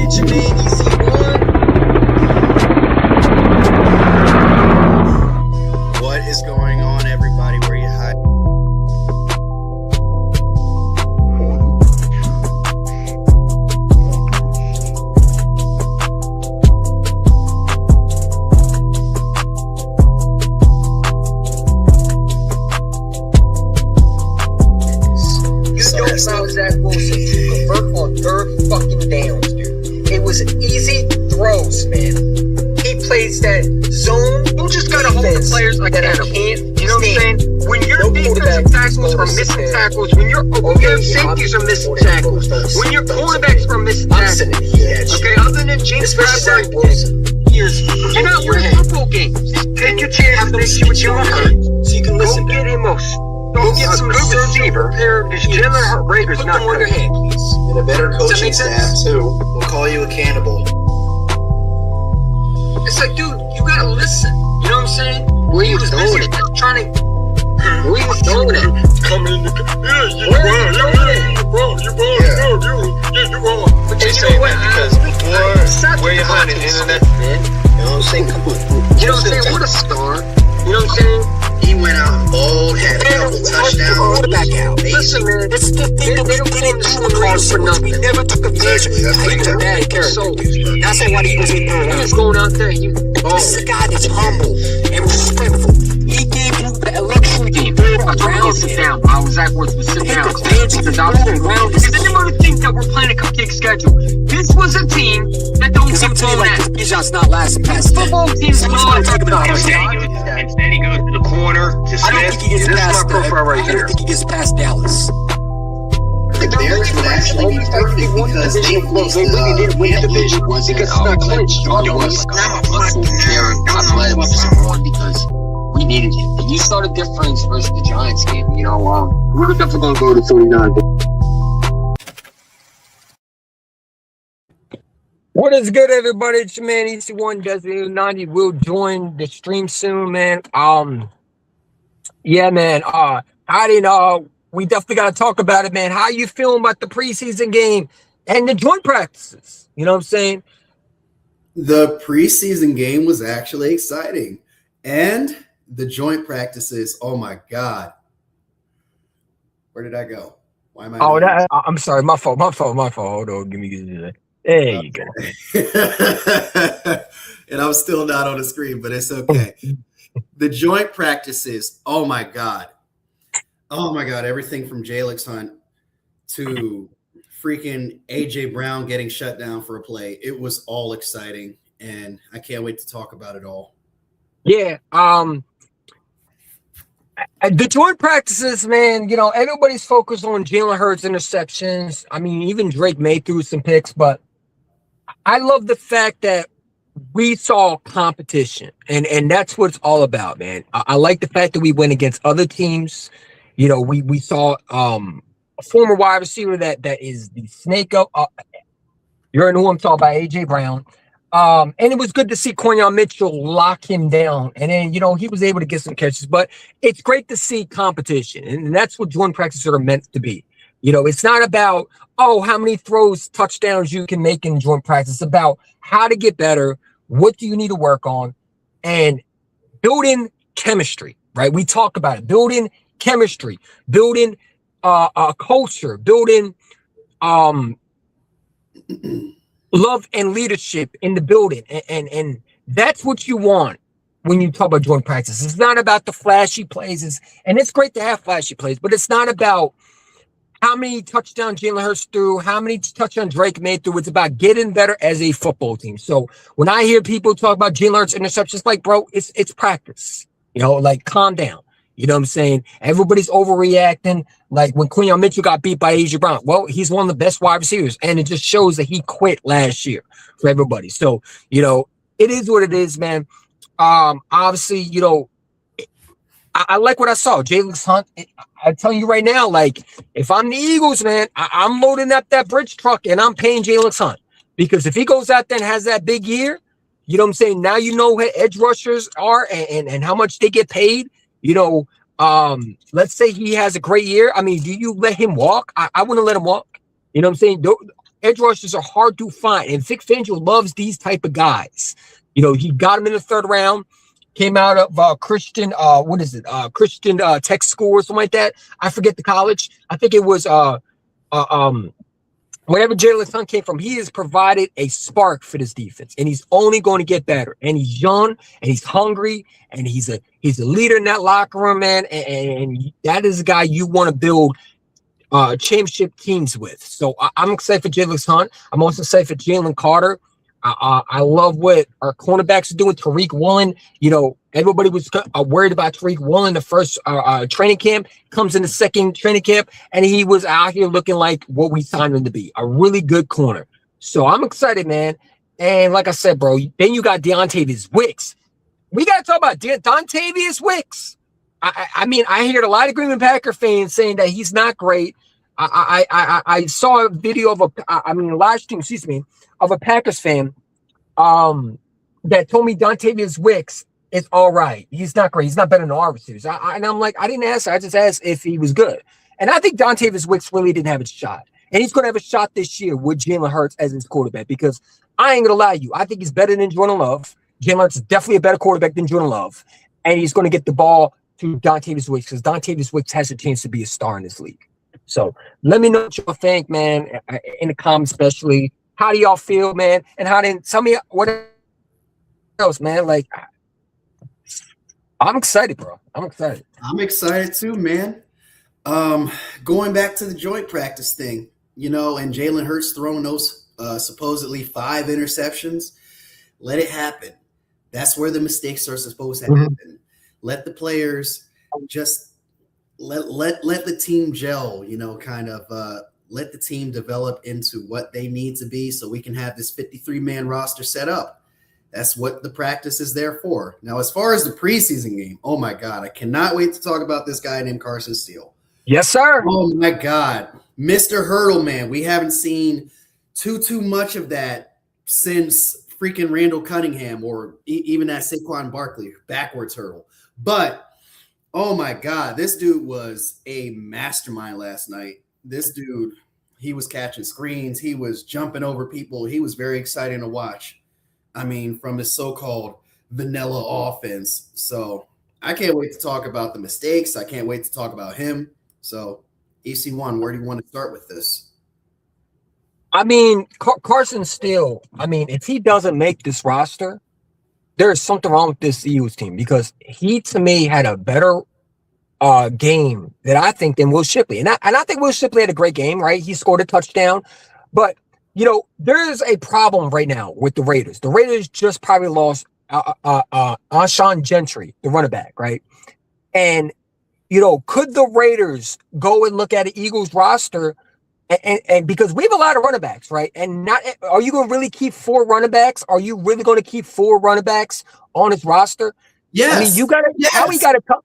It's your man, EC1. What is going on, everybody? Where you hiding? Zach Wilson to convert on third fucking downs, dude. It was easy throws, man. He plays that zone. You just gotta hold the players like that. I can't. You know what I'm saying? When your defensive tackles are missing tackles, when your safeties are missing tackles, when your cornerbacks are missing tackles, okay, other than James Bradbury, you're not winning football games. Take your chance to make sure what you want, so you can listen. Go get Amos. Go get some good receiver. Is Jalen Rager's not on your hand, please. And a better coaching staff too. We'll call you a cannibal. It's like, dude, you gotta listen. You know what I'm saying? Where you was busy trying to. Where you was throwing it? Coming in the. Yeah, you wrong. But you know what? Because where you hiding? Internet, man. You know what I'm saying? Come on. You know what I'm saying? What a star. You know what I'm saying? He went out bold, had a couple touchdowns. Quarterback out. Listen, man, this is the thing that we didn't do in for nothing. We never took advantage of a bad character. That's why he was in there. He was going out there. This is a guy that's humble and respectful. He gave you the luxury to build around him. I was Zach Wilson was sitting down. Because I was around him. Because I didn't want to think that we're playing a cupcake schedule. This was a team that don't give a that. This shot's not lasting past 10. Football teams are not talking about Instead, he goes to the corner to Smith. I don't think he gets past right here. I don't think he gets past Dallas. The Bears would actually be perfect because they really did win the division because it's not clinched. Because we needed it. And you saw the difference versus the Giants game. You know, we're definitely going to go to 49. What is good, everybody? It's your man EC1 Desmond 90 will join the stream soon, man. Yeah, man. We definitely got to talk about it, man. How you feeling about the preseason game and the joint practices? You know what I'm saying? The preseason game was actually exciting, and the joint practices. Oh my God, where did I go? Why am I? I'm sorry, my fault. Hold on, give me. There you go. And I'm still not on the screen, but it's okay. The joint practices. Oh my God. Everything from Jalix Hunt to freaking AJ Brown getting shut down for a play. It was all exciting, and I can't wait to talk about it all. Yeah. The joint practices, man, you know, everybody's focused on Jalen Hurts interceptions. I mean, even Drake May threw some picks, but I love the fact that we saw competition, and that's what it's all about, man. I like the fact that we went against other teams. You know, we saw a former wide receiver that is the snake up. You already know who I'm talking about, AJ Brown. And it was good to see Quinyon Mitchell lock him down. And then, you know, he was able to get some catches. But it's great to see competition. And that's what joint practices are meant to be. You know, it's not about, how many throws, touchdowns you can make in joint practice. It's about how to get better. What do you need to work on? And building chemistry, right? We talk about it. Building chemistry, building a culture, building love and leadership in the building. And that's what you want when you talk about joint practice. It's not about the flashy plays. And it's great to have flashy plays, but it's not about how many touchdowns Jalen Hurts threw, how many touchdowns Drake made through. It's about getting better as a football team. So when I hear people talk about Jalen Hurts interceptions, like, bro, it's practice. You know, like, calm down. You know what I'm saying? Everybody's overreacting. Like when Quinyon Mitchell got beat by AJ Brown. Well, he's one of the best wide receivers, and it just shows that he quit last year for everybody. So, you know, it is what it is, man. Obviously, you know, I like what I saw. Jalix Hunt, I'm telling you right now, like, if I'm the Eagles, man, I'm loading up that bridge truck and I'm paying Jalix Hunt. Because if he goes out there and has that big year, you know what I'm saying? Now you know what edge rushers are and how much they get paid. You know, let's say he has a great year. I mean, do you let him walk? I wouldn't let him walk. You know what I'm saying? edge rushers are hard to find, and Vic Fangio loves these type of guys. He got him in the third round. Came out of Christian, what is it? Christian Tech School or something like that. I forget the college. I think it was wherever Jalen Hunt came from. He has provided a spark for this defense, and he's only going to get better. And he's young, and he's hungry, and he's a leader in that locker room, man. And that is a guy you want to build championship teams with. So I'm excited for Jalen Hunt. I'm also excited for Jalen Carter. I love what our cornerbacks are doing. Tariq Woolen, everybody was worried about Tariq Woolen the first training camp, comes in the second training camp, and he was out here looking like what we signed him to be, a really good corner. So I'm excited, man. And like I said, bro, then you got Deontavius Wicks. We got to talk about Dontavius Wicks. I mean, I hear a lot of Green Bay Packer fans saying that he's not great. I saw a video of live stream, of a Packers fan that told me Dontavius Wicks is all right. He's not great. He's not better than our receivers. And I'm like, I didn't ask. I just asked if he was good. And I think Dontavius Wicks really didn't have a shot. And he's going to have a shot this year with Jalen Hurts as his quarterback, because I ain't going to lie to you. I think he's better than Jordan Love. Jalen Hurts is definitely a better quarterback than Jordan Love. And he's going to get the ball to Dontavius Wicks, because Dontavius Wicks has a chance to be a star in this league. So let me know what y'all think, man, in the comments, especially. How do y'all feel, man? And how did tell me what else, man? Like, I'm excited, bro. I'm excited. I'm excited too, man. Going back to the joint practice thing, and Jalen Hurts throwing those supposedly 5 interceptions. Let it happen. That's where the mistakes are supposed to happen. Let the players just let the team gel, let the team develop into what they need to be, so we can have this 53-man roster set up. That's what the practice is there for. Now, as far as the preseason game, oh my God, I cannot wait to talk about this guy named Carson Steele. Yes, sir. Oh my God. Mr. Hurdle Man. We haven't seen too much of that since freaking Randall Cunningham, or even that Saquon Barkley backwards hurdle. But oh my God, this dude was a mastermind last night. This dude, he was catching screens. He was jumping over people. He was very exciting to watch. I mean, from his so-called vanilla offense. So I can't wait to talk about the mistakes. I can't wait to talk about him. So EC1, where do you want to start with this? I mean, Carson Steele, if he doesn't make this roster, there's something wrong with this Eagles team, because he, to me, had a better game that I think than Will Shipley. And I think Will Shipley had a great game, right? He scored a touchdown. But, there is a problem right now with the Raiders. The Raiders just probably lost Alshon Gentry, the running back, right? And, could the Raiders go and look at the Eagles roster, and because we have a lot of running backs, right? And are you going to really keep 4 running backs? Are you really going to keep 4 running backs on his roster? Yes. You got to. Yes. How we got to come?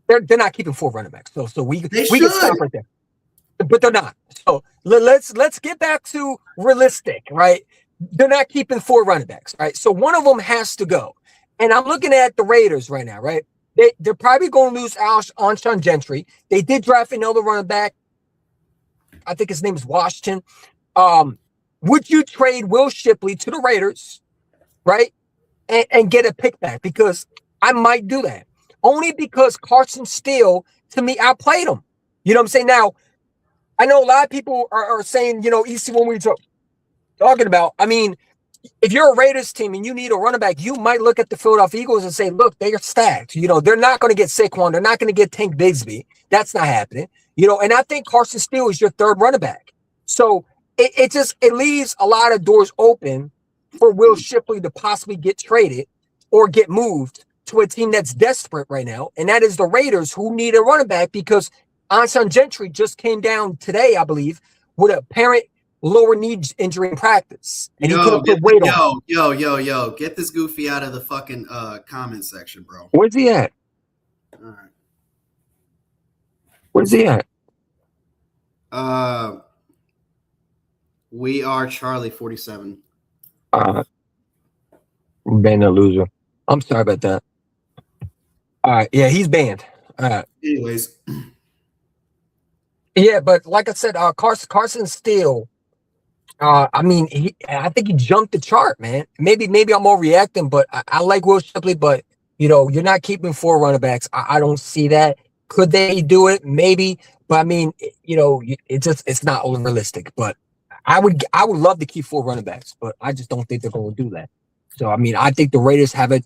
They're not keeping 4 running backs, so we can stop right there. But they're not. So let's get back to realistic, right? They're not keeping 4 running backs, right? So one of them has to go. And I'm looking at the Raiders right now, right? They're probably going to lose Alshon Gentry. They did draft another running back. I think his name is Washington. Would you trade Will Shipley to the Raiders, right, and get a pick back? Because I might do that. Only because Carson Steele, to me, outplayed him. You know what I'm saying? Now, I know a lot of people are saying, EC, when we're talking about, if you're a Raiders team and you need a running back, you might look at the Philadelphia Eagles and say, look, they are stacked. They're not going to get Saquon. They're not going to get Tank Bigsby. That's not happening. And I think Carson Steele is your 3rd running back. So it leaves a lot of doors open for Will Shipley to possibly get traded or get moved to a team that's desperate right now. And that is the Raiders, who need a running back, because Alshon Gentry just came down today, I believe, with a apparent lower knee injury in practice. And he couldn't put weight on. Yo. Get this goofy out of the fucking comment section, bro. Where's he at? All right. Where's he at? We are Charlie 47. Banned a loser. I'm sorry about that. All right. Yeah, he's banned. All right. Anyways. Yeah, but like I said, Carson Steele, I mean, I think he jumped the chart, man. Maybe I'm overreacting, but I like Will Shipley. But you're not keeping 4 running backs. I don't see that. Could they do it? Maybe, but I mean, it's not unrealistic. But I would love to keep 4 running backs, but I just don't think they're going to do that. So I mean, I think the Raiders have a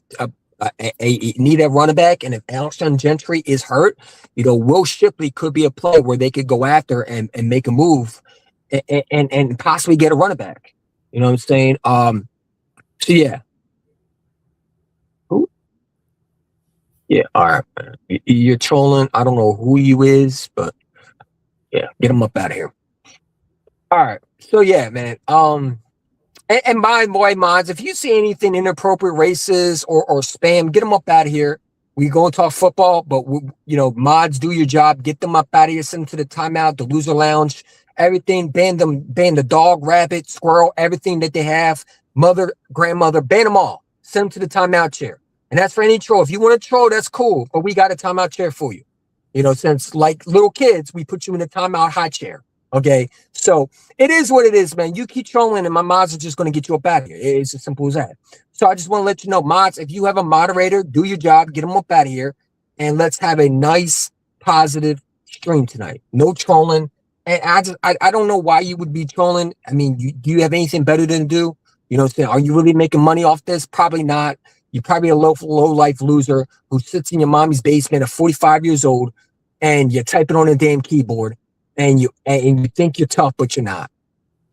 need a running back, and if Alshon Gentry is hurt, Will Shipley could be a play where they could go after and make a move and possibly get a running back. You know what I'm saying? So yeah. Who? Yeah, all right. You're trolling. I don't know who you is, but yeah, get him up out of here. All right. So yeah, man. And by the way, mods, if you see anything inappropriate, racist or spam, get them up out of here. We go and talk football, but mods, do your job. Get them up out of here. Send them to the timeout, the loser lounge, everything. Ban the dog, rabbit, squirrel, everything that they have. Mother, grandmother, ban them all. Send them to the timeout chair. And that's for any troll. If you want to troll, that's cool. But we got a timeout chair for you. Since like little kids, we put you in a timeout high chair. Okay, so it is what it is, man. You keep trolling, and my mods are just going to get you up out of here. It's as simple as that. So I just want to let you know, mods, if you have a moderator, do your job, get them up out of here, and let's have a nice, positive stream tonight. No trolling. And I don't know why you would be trolling. I mean, do you have anything better than do? You know what I'm saying? Are you really making money off this? Probably not. You're probably a low life loser who sits in your mommy's basement at 45 years old, and you're typing on a damn keyboard. And you think you're tough, but you're not.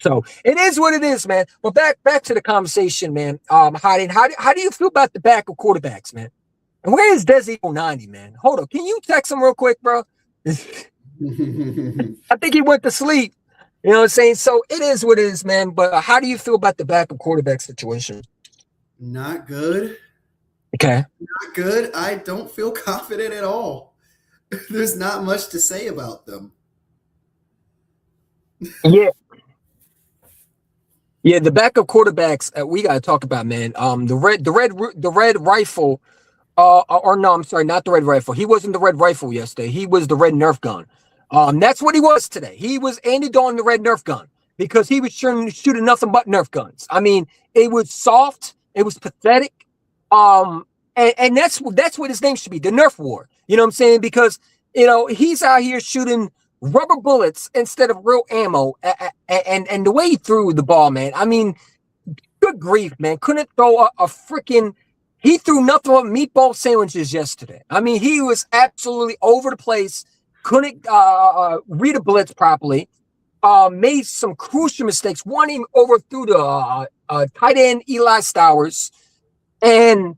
So it is what it is, man. But back to the conversation, man. Hiding, how do you feel about the back of quarterbacks, man? And where is Desi 90, man? Hold up, can you text him real quick, bro? I think he went to sleep. You know what I'm saying? So it is what it is, man. But how do you feel about the back of quarterback situation? Not good. Okay. Not good. I don't feel confident at all. There's not much to say about them. Yeah, the backup quarterbacks we gotta talk about, man. The red rifle, or no, I'm sorry, not the red rifle. He wasn't the red rifle yesterday. He was the red Nerf gun. That's what he was today. He was Andy Dalton, the red Nerf gun, because he was shooting nothing but Nerf guns. I mean, it was soft, it was pathetic, and that's what his name should be, the Nerf War. You know what I'm saying? Because he's out here shooting rubber bullets instead of real ammo, and the way he threw the ball, man. I mean, good grief, man. Couldn't throw a freaking. He threw nothing but meatball sandwiches yesterday. I mean, he was absolutely over the place. Couldn't read a blitz properly. Made some crucial mistakes. One, he overthrew the tight end Eli Stowers, and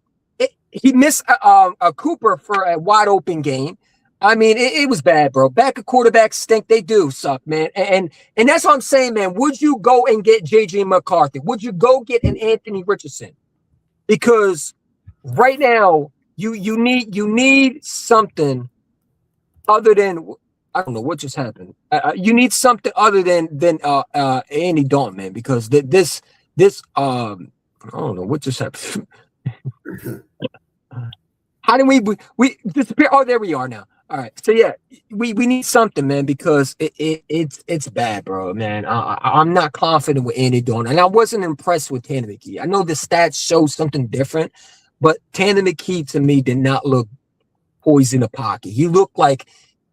he missed a Cooper for a wide open game. I mean, it was bad, bro. Backup quarterbacks stink. They do suck, man. And that's what I'm saying, man. Would you go and get J.J. McCarthy? Would you go get an Anthony Richardson? Because right now, you need something other than, I don't know what just happened. You need something other than Andy Dalton, man. Because this I don't know what just happened. How do we disappear? Oh, there we are now. All right, so yeah, we need something, man, because it's bad, bro, man. I'm not confident with Andy Dalton, and I wasn't impressed with Tanner McKee. I know the stats show something different, but Tanner McKee to me did not look poised in the pocket. He looked like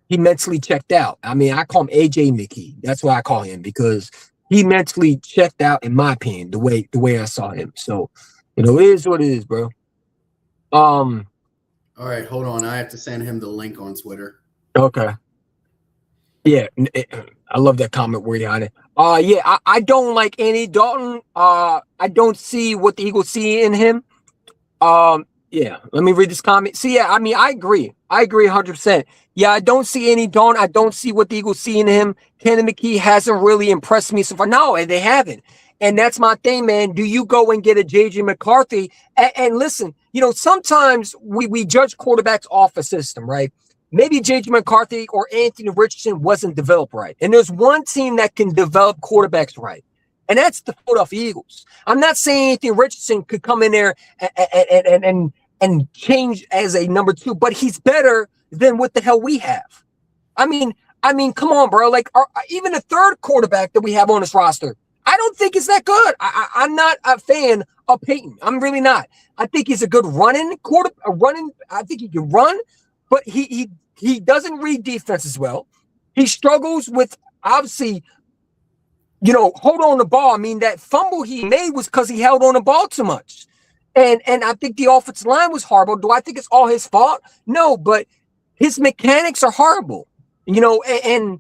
he mentally checked out. I mean, I call him AJ McKee. That's what I call him, because he mentally checked out, in my opinion, the way I saw him. So, it is what it is, bro. All right, hold on. I have to send him the link on Twitter. Okay. Yeah, I love that comment word on it. Yeah, I don't like Andy Dalton. I don't see what the Eagles see in him. Yeah, let me read this comment. See, yeah, I mean, I agree 100%. Yeah, I don't see Andy Dalton. I don't see what the Eagles see in him. Tanner McKee hasn't really impressed me so far. No, they haven't. And that's my thing, man. Do you go and get a J.J. McCarthy? And listen, sometimes we judge quarterbacks off a system, right? Maybe J.J. McCarthy or Anthony Richardson wasn't developed right. And there's one team that can develop quarterbacks right, and that's the Philadelphia Eagles. I'm not saying Anthony Richardson could come in there and change as a number 2, but he's better than what the hell we have. I mean, come on, bro. Like, even the third quarterback that we have on this roster, I don't think it's that good. I'm not a fan of Peyton. I'm really not. I think he's a good running quarter. I think he can run, but he doesn't read defense as well. He struggles with, obviously, hold on the ball. I mean, that fumble he made was because he held on the ball too much. And I think the offensive line was horrible. Do I think it's all his fault? No, but his mechanics are horrible. And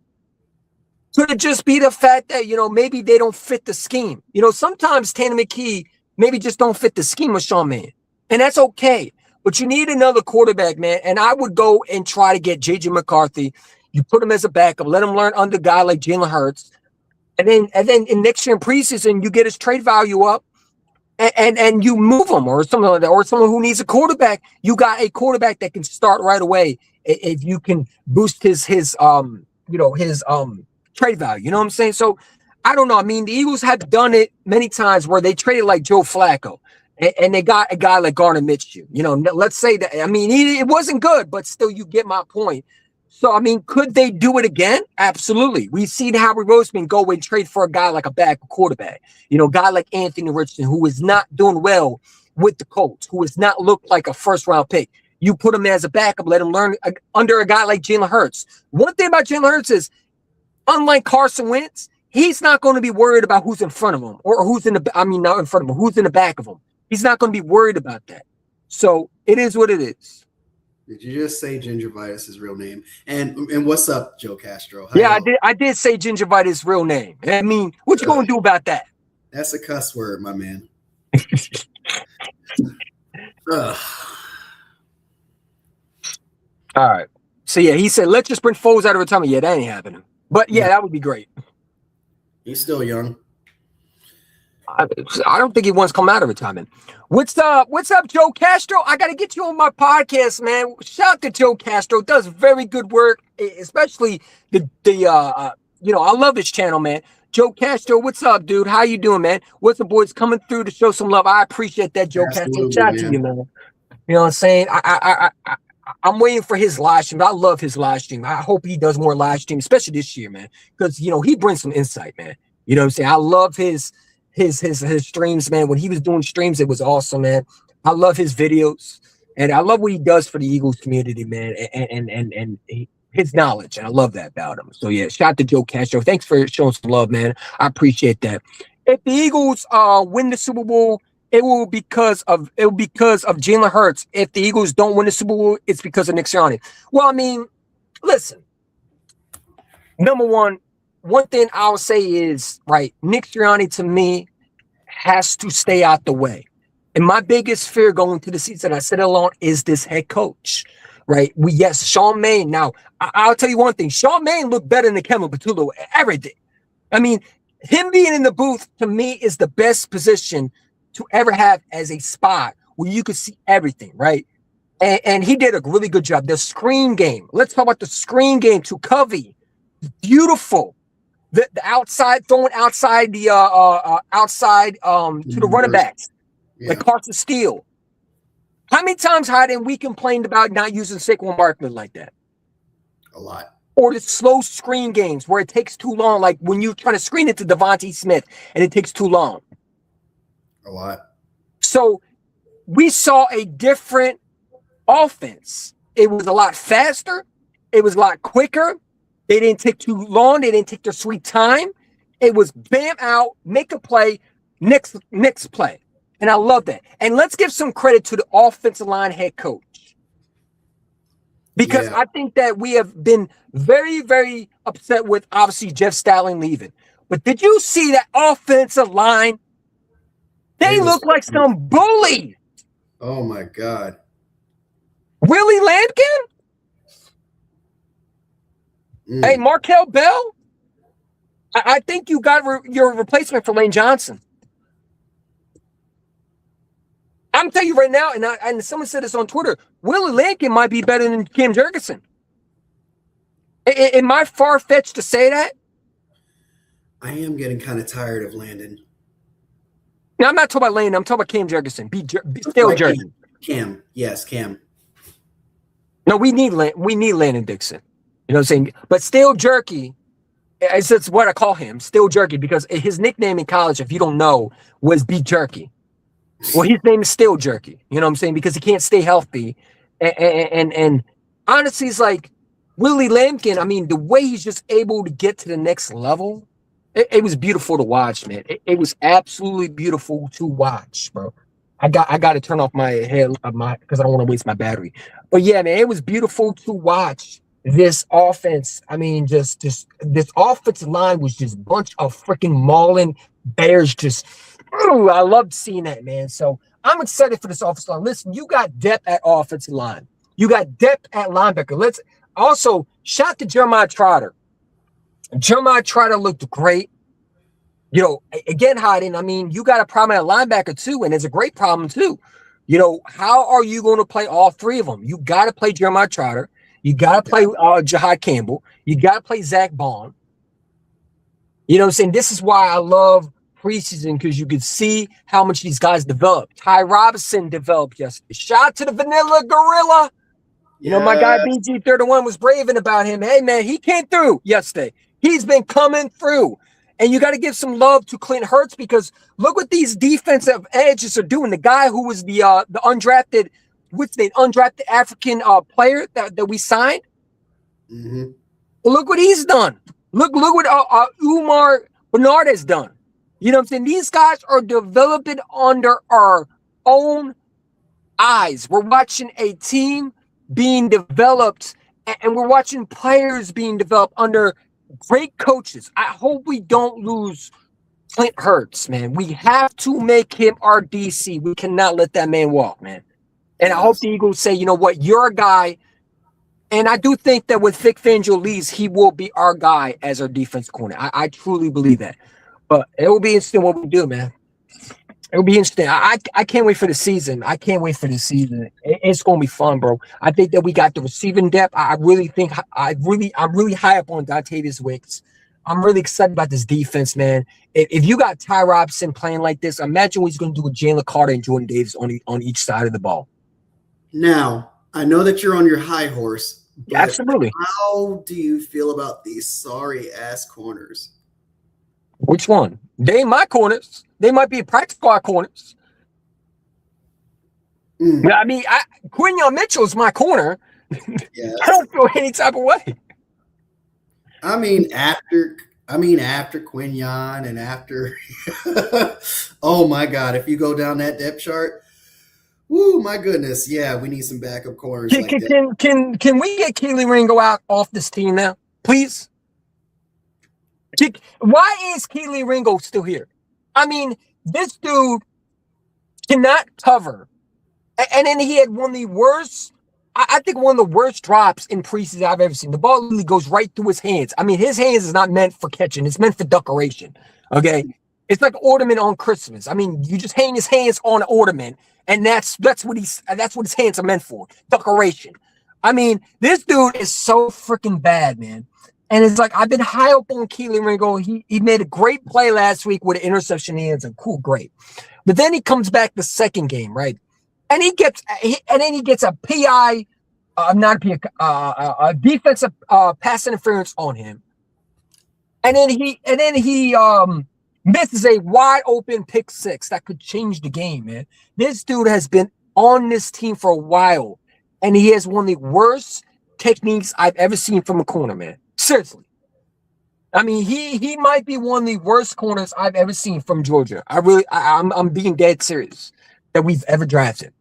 could it just be the fact that, maybe they don't fit the scheme? Sometimes Tanner McKee maybe just don't fit the scheme of Sean Mann. And that's okay. But you need another quarterback, man. And I would go and try to get J.J. McCarthy. You put him as a backup, let him learn under a guy like Jalen Hurts. And then in next year in preseason, you get his trade value up and you move him or something like that. Or someone who needs a quarterback. You got a quarterback that can start right away if you can boost his trade value. You know what I'm saying? So I don't know. I mean, the Eagles have done it many times where they traded like Joe Flacco and they got a guy like Gardner Minshew. Let's say that. I mean, it wasn't good, but still, you get my point. So, I mean, could they do it again? Absolutely. We've seen Howard Roseman go and trade for a guy like a backup quarterback. A guy like Anthony Richardson, who is not doing well with the Colts, who has not looked like a first-round pick. You put him as a backup, let him learn under a guy like Jalen Hurts. One thing about Jalen Hurts is, unlike Carson Wentz, he's not going to be worried about who's in front of him or who's not in front of him, who's in the back of him. He's not going to be worried about that. So it is what it is. Did you just say Gingivitis' his real name? And what's up, Joe Castro? I did say Gingivitis' real name. I mean, what you going to do about that? That's a cuss word, my man. All right. So, yeah, he said, let's just bring Foles out of retirement. Yeah, that ain't happening. But, yeah, that would be great. He's still young. I don't think he wants to come out of retirement. What's up, Joe Castro? I got to get you on my podcast, man. Shout out to Joe Castro. Does very good work, especially I love his channel, man. Joe Castro, what's up, dude? How you doing, man? What's the boys coming through to show some love? I appreciate that, Joe Castro. Shout out to you, man. You know what I'm saying? I'm waiting for his live stream. I love his live stream. I hope he does more live stream, especially this year, man, because he brings some insight, man. You know what I'm saying? I love his streams, man. When he was doing streams, it was awesome, man. I love his videos, and I love what he does for the Eagles community, man, and his knowledge, and I love that about him. So yeah, shout out to Joe Castro. Thanks for showing some love, man. I appreciate that. If the Eagles win the Super Bowl, it will be because of Jalen Hurts. If the Eagles don't win the Super Bowl, it's because of Nick Sirianni. Well, I mean, listen. Number one thing I'll say is, right, Nick Sirianni to me has to stay out the way. And my biggest fear going to the season, I said it alone, is this head coach, right? Sean Mann. Now, I'll tell you one thing. Sean Mann looked better than Kevin Patullo everything. I mean, him being in the booth, to me, is the best position to ever have as a spot where you could see everything, right? And he did a really good job. The screen game. Let's talk about the screen game to Covey. Beautiful. The outside, throwing outside the to the running backs, like Carson Steele. How many times hadn't we complained about not using Saquon Barkley like that? A lot. Or the slow screen games where it takes too long, like when you're trying to screen it to Devontae Smith and it takes too long. A lot. So we saw a different offense. It was a lot faster. It was a lot quicker. They didn't take too long. They didn't take their sweet time. It was bam out, make a play, next play. And I love that. And let's give some credit to the offensive line head coach. Because I think that we have been very, very upset with, obviously, Jeff Statling leaving. But did you see that offensive line? They look like some bullies. Oh, my God. Willie Lampkin? Hey, Markel Bell? I think you got your replacement for Lane Johnson. I'm telling you right now, and someone said this on Twitter, Willie Lampkin might be better than Cam Jurgensen. Am I far-fetched to say that? I am getting kind of tired of Landon. No, I'm not talking about Landon. I'm talking about Cam Jurgensen. Still Jurgensen. Cam. Yes, Cam. No, we need Landon Dixon. You know what I'm saying? But still Jerky It's what I call him, Still Jerky, because his nickname in college, if you don't know, was Beat Jerky. Well, his name is Still Jerky. You know what I'm saying? Because he can't stay healthy. And honestly, it's like Willie Lampkin. I mean, the way he's just able to get to the next level, it was beautiful to watch, man. It was absolutely beautiful to watch, bro. I got to turn off my head because I don't want to waste my battery. But yeah, man, it was beautiful to watch this offense. I mean, just this offensive line was just a bunch of freaking mauling bears. Just, ooh, I loved seeing that, man. So I'm excited for this offensive line. Listen, you got depth at offensive line. You got depth at linebacker. Let's also shout to Jeremiah Trotter. Jeremiah Trotter looked great. You know, again, Hayden, I mean, you got a problem at linebacker too, and it's a great problem too. You know, how are you going to play all three of them? You got to play Jeremiah Trotter. You got to play Jahad Campbell. You got to play Zach Bond. You know what I'm saying? This is why I love preseason, because you could see how much these guys developed. Ty Robinson developed yesterday. Shout out to the Vanilla Gorilla. You know, my guy BG31 was raving about him. Hey, man, he came through yesterday. He's been coming through. And you got to give some love to Clint Hurts, because look what these defensive edges are doing. The guy who was the undrafted, what's the undrafted African player that we signed. Mm-hmm. Look what he's done. Look what Umar Bernard has done. You know what I'm saying? These guys are developing under our own eyes. We're watching a team being developed, and we're watching players being developed under great coaches. I hope we don't lose Clint Hurts, man. We have to make him our DC. We cannot let that man walk, man. And I hope the Eagles say, you know what, you're a guy. And I do think that with Vic Fangio leaves, he will be our guy as our defense corner. I truly believe that. But it will be interesting what we do, man. It will be interesting. I can't wait for the season. I can't wait for the season. It's going to be fun, bro. I think that we got the receiving depth. I'm really high up on Dontavius Wicks. I'm really excited about this defense, man. If you got Ty Robinson playing like this, imagine what he's going to do with Jalen Carter and Jordan Davis on each side of the ball. Now, I know that you're on your high horse. Absolutely. How do you feel about these sorry-ass corners? Which one? They ain't my corners. They might be practice squad corners. I mean, Quinyon Mitchell is my corner. Yes. I don't feel any type of way. I mean, after Quinyon and after, oh my God, if you go down that depth chart, woo, my goodness, yeah, we need some backup corners. Can we get Keely Ringo out off this team now, please? Why is Keely Ringo still here? I mean, this dude cannot cover. And then he had one of the worst, I think one of the worst drops in preseason I've ever seen. The ball literally goes right through his hands. I mean, his hands is not meant for catching. It's meant for decoration, okay? It's like ornament on Christmas. I mean, you just hang his hands on an ornament, and that's what his hands are meant for, decoration. I mean, this dude is so freaking bad, man. And it's like, I've been high up on Keely Ringo. He made a great play last week with an interception. He ends up cool, great. But then he comes back the second game, right? And he gets a PI, a defensive pass interference on him. And then he misses a wide open pick six that could change the game, man. This dude has been on this team for a while, and he has one of the worst techniques I've ever seen from a corner, man. Seriously. I mean, he might be one of the worst corners I've ever seen from Georgia. I'm being dead serious that we've ever drafted.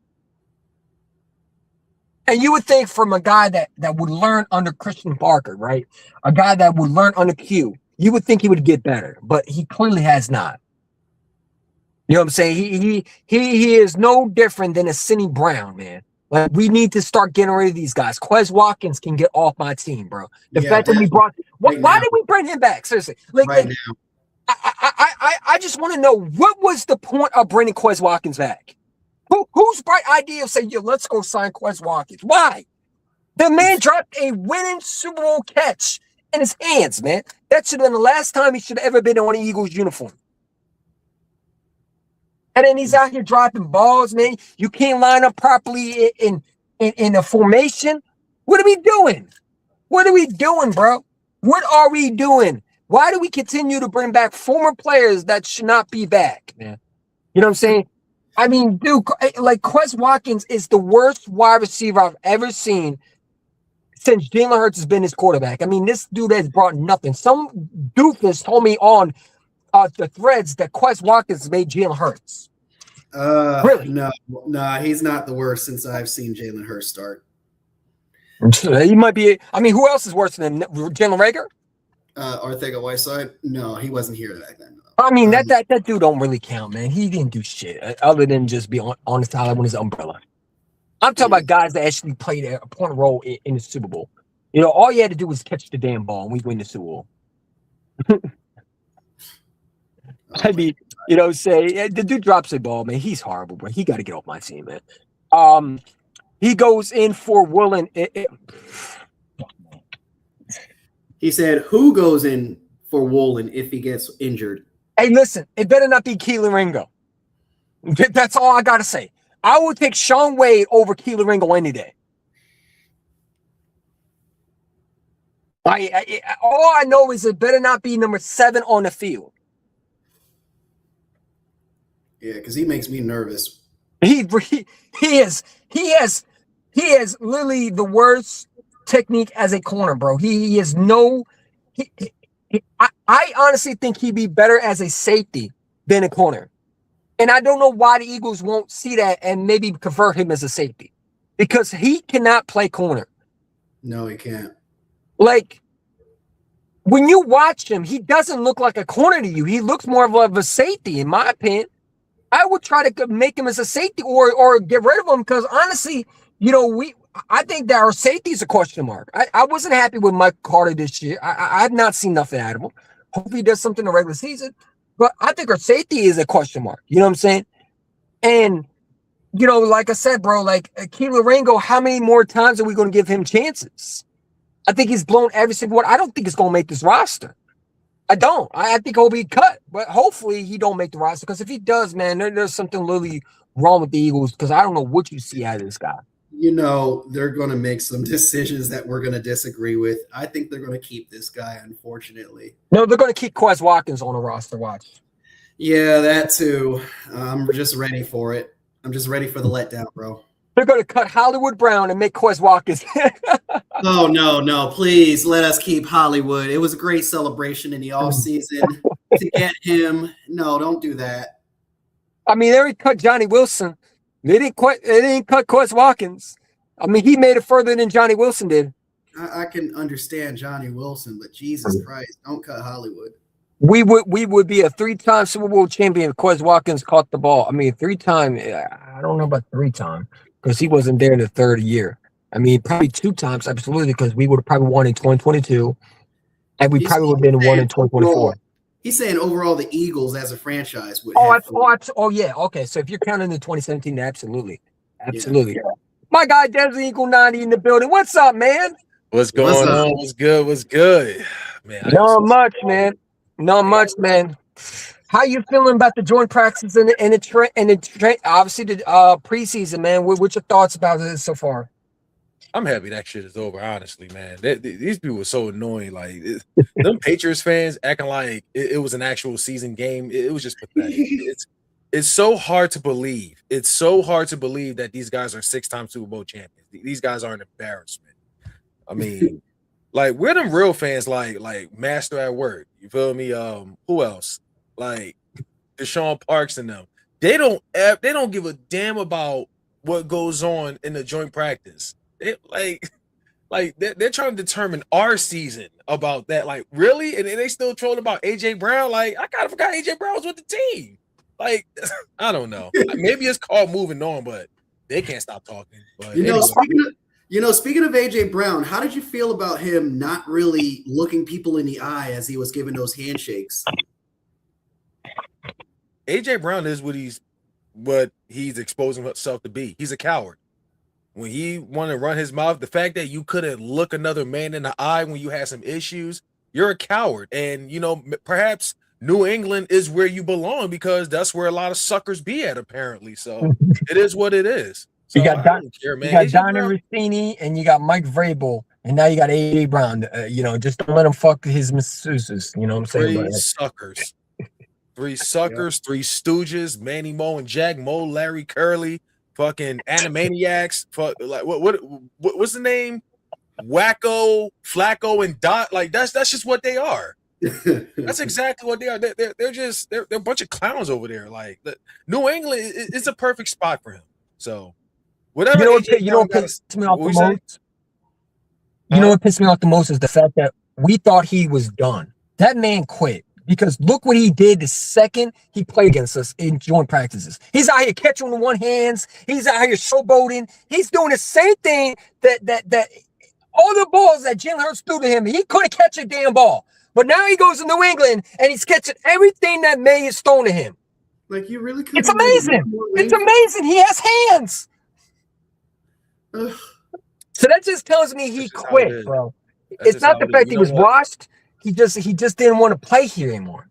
And you would think from a guy that would learn under Christian Barker, right? A guy that would learn under Q, you would think he would get better, but he clearly has not. You know what I'm saying? He is no different than a Cindy Brown, man. Like, we need to start getting rid of these guys. Quez Watkins can get off my team, bro. The fact that we brought why did we bring him back? Seriously, now. I just want to know, what was the point of bringing Quez Watkins back? Whose bright idea of saying, let's go sign Quez Watkins? Why? The man dropped a winning Super Bowl catch in his hands, man. That should have been the last time he should have ever been on an Eagles uniform. And then he's out here dropping balls, man. You can't line up properly in a formation. What are we doing? What are we doing, bro? What are we doing? Why do we continue to bring back former players that should not be back, man? You know what I'm saying? I mean, dude, like Quez Watkins is the worst wide receiver I've ever seen since Jalen Hurts has been his quarterback. I mean, this dude has brought nothing. Some doofus told me on the threads that Quez Watkins made Jalen Hurts. Really? No, he's not the worst since I've seen Jalen Hurts start. He might be. I mean, who else is worse than Jalen Rager? Arcega-Whiteside? No, he wasn't here back then. I mean, that dude don't really count, man. He didn't do shit other than just be on the sideline with his umbrella. I'm talking about guys that actually played a important role in the Super Bowl. You know, all you had to do was catch the damn ball and we win the Super Bowl. I mean, you know, say the dude drops the ball, man. He's horrible, bro. He got to get off my team, man. He goes in for Woolen. He said, "Who goes in for Woolen if he gets injured?" Hey, listen, it better not be Keelan Ringo. That's all I gotta say. I would take Sean Wade over Keelan Ringo any day. All I know is it better not be number 7 on the field. Yeah, because he makes me nervous. He has literally the worst technique as a corner, bro. He has no. I honestly think he'd be better as a safety than a corner, and I don't know why the Eagles won't see that and maybe convert him as a safety, because he cannot play corner. No, he can't. Like, when you watch him, he doesn't look like a corner to you. He looks more of a safety, in my opinion. I would try to make him as a safety or get rid of him, because honestly, you know, I think that our safety is a question mark. I wasn't happy with Mike Carter this year. I have not seen nothing out of him. Hopefully he does something in the regular season. But I think our safety is a question mark. You know what I'm saying? And, you know, like I said, bro, like Keelan Ringo, how many more times are we going to give him chances? I think he's blown every single one. I don't think he's going to make this roster. I don't. I think he'll be cut. But hopefully he don't make the roster, because if he does, man, there's something really wrong with the Eagles, because I don't know what you see out of this guy. You know, they're going to make some decisions that we're going to disagree with. I think they're going to keep this guy, unfortunately. No, they're going to keep Quez Watkins on the roster. Watch. Yeah, that too. I'm just ready for it. I'm just ready for the letdown, bro. They're going to cut Hollywood Brown and make Quez Watkins. Oh, no. Please let us keep Hollywood. It was a great celebration in the offseason to get him. No, don't do that. I mean, they already cut Johnny Wilson. They didn't cut Quez Watkins. I mean, he made it further than Johnny Wilson did. I can understand Johnny Wilson, but Jesus Christ, don't cut Hollywood. We would be a 3-time Super Bowl champion if Quez Watkins caught the ball. I mean, 3-time. I don't know about 3-time, because he wasn't there in the third year. I mean, probably 2 times, absolutely, because we would have probably won in 2022, and we probably would have been one in 2024. He's saying overall the Eagles as a franchise would. Yeah. Okay, so if you're counting the 2017, absolutely. Yeah. My guy Desmond Eagle 90 in the building. What's up, man? What's going on? What's good? Man, Not much, man. How you feeling about the joint practice and the obviously the preseason, man? What's your thoughts about this so far? I'm happy that shit is over, honestly, man. These people were so annoying. Like, them Patriots fans acting like it was an actual season game. It was just pathetic. It's so hard to believe. It's so hard to believe that these guys are 6-time Super Bowl champions. These guys are an embarrassment. I mean, like, we're them real fans, like Master at Work. You feel me? Who else? Like Deshaun Parks and them. They don't give a damn about what goes on in the joint practice. They're trying to determine our season about that. Like, really? And they still trolling about AJ Brown. Like, I kind of forgot AJ Brown was with the team. Like, I don't know. Maybe it's called moving on, but they can't stop talking. But speaking of AJ Brown, how did you feel about him not really looking people in the eye as he was giving those handshakes? AJ Brown is what he's exposing himself to be. He's a coward. When he wanted to run his mouth, the fact that you couldn't look another man in the eye when you had some issues, you're a coward. And, you know, perhaps New England is where you belong, because that's where a lot of suckers be at, apparently. So it is what it is. So You got Don Rossini and you got Mike Vrabel And now you got A.J. Brown. Just don't let him fuck his masseuses. You know what I'm saying? Three suckers. Three suckers, three stooges, Manny Mo and Jack Mo, Larry Curly, fucking Animaniacs. Fuck, like what's the name? Wacko, Flacco, and Dot. Like that's just what they are. That's exactly what they are. They're a bunch of clowns over there. Like New England is a perfect spot for him. So whatever. What pissed me off the most? You know what pissed me off the most is the fact that we thought he was done. That man quit. Because look what he did the second he played against us in joint practices. He's out here catching with one hands. He's out here showboating. He's doing the same thing that all the balls that Jalen Hurts threw to him, he couldn't catch a damn ball. But now he goes to New England and he's catching everything that May is thrown to him. Like you really could. It's amazing. It's amazing. He has hands. So that just tells me he quit, bro. It's not the fact he was washed. He just didn't want to play here anymore.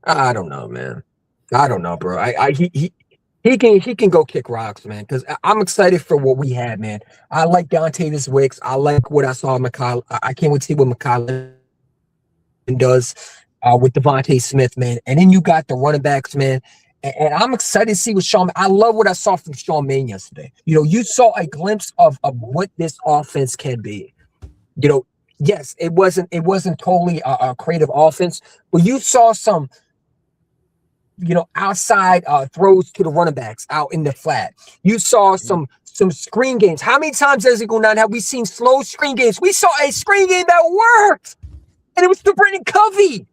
I don't know, man. I don't know, bro. He can go kick rocks, man. Because I'm excited for what we had, man. I like Dontavius Wicks. I like what I saw in McCall. I can't wait to see what McCall does with Devontae Smith, man. And then you got the running backs, man. And I'm excited to see what Sean. I love what I saw from Sean Mann yesterday. You saw a glimpse of what this offense can be. Yes, it wasn't totally a creative offense, but you saw some, outside throws to the running backs out in the flat. You saw some screen games. How many times as it go down have we seen slow screen games? We saw a screen game that worked, and it was to Brendan Covey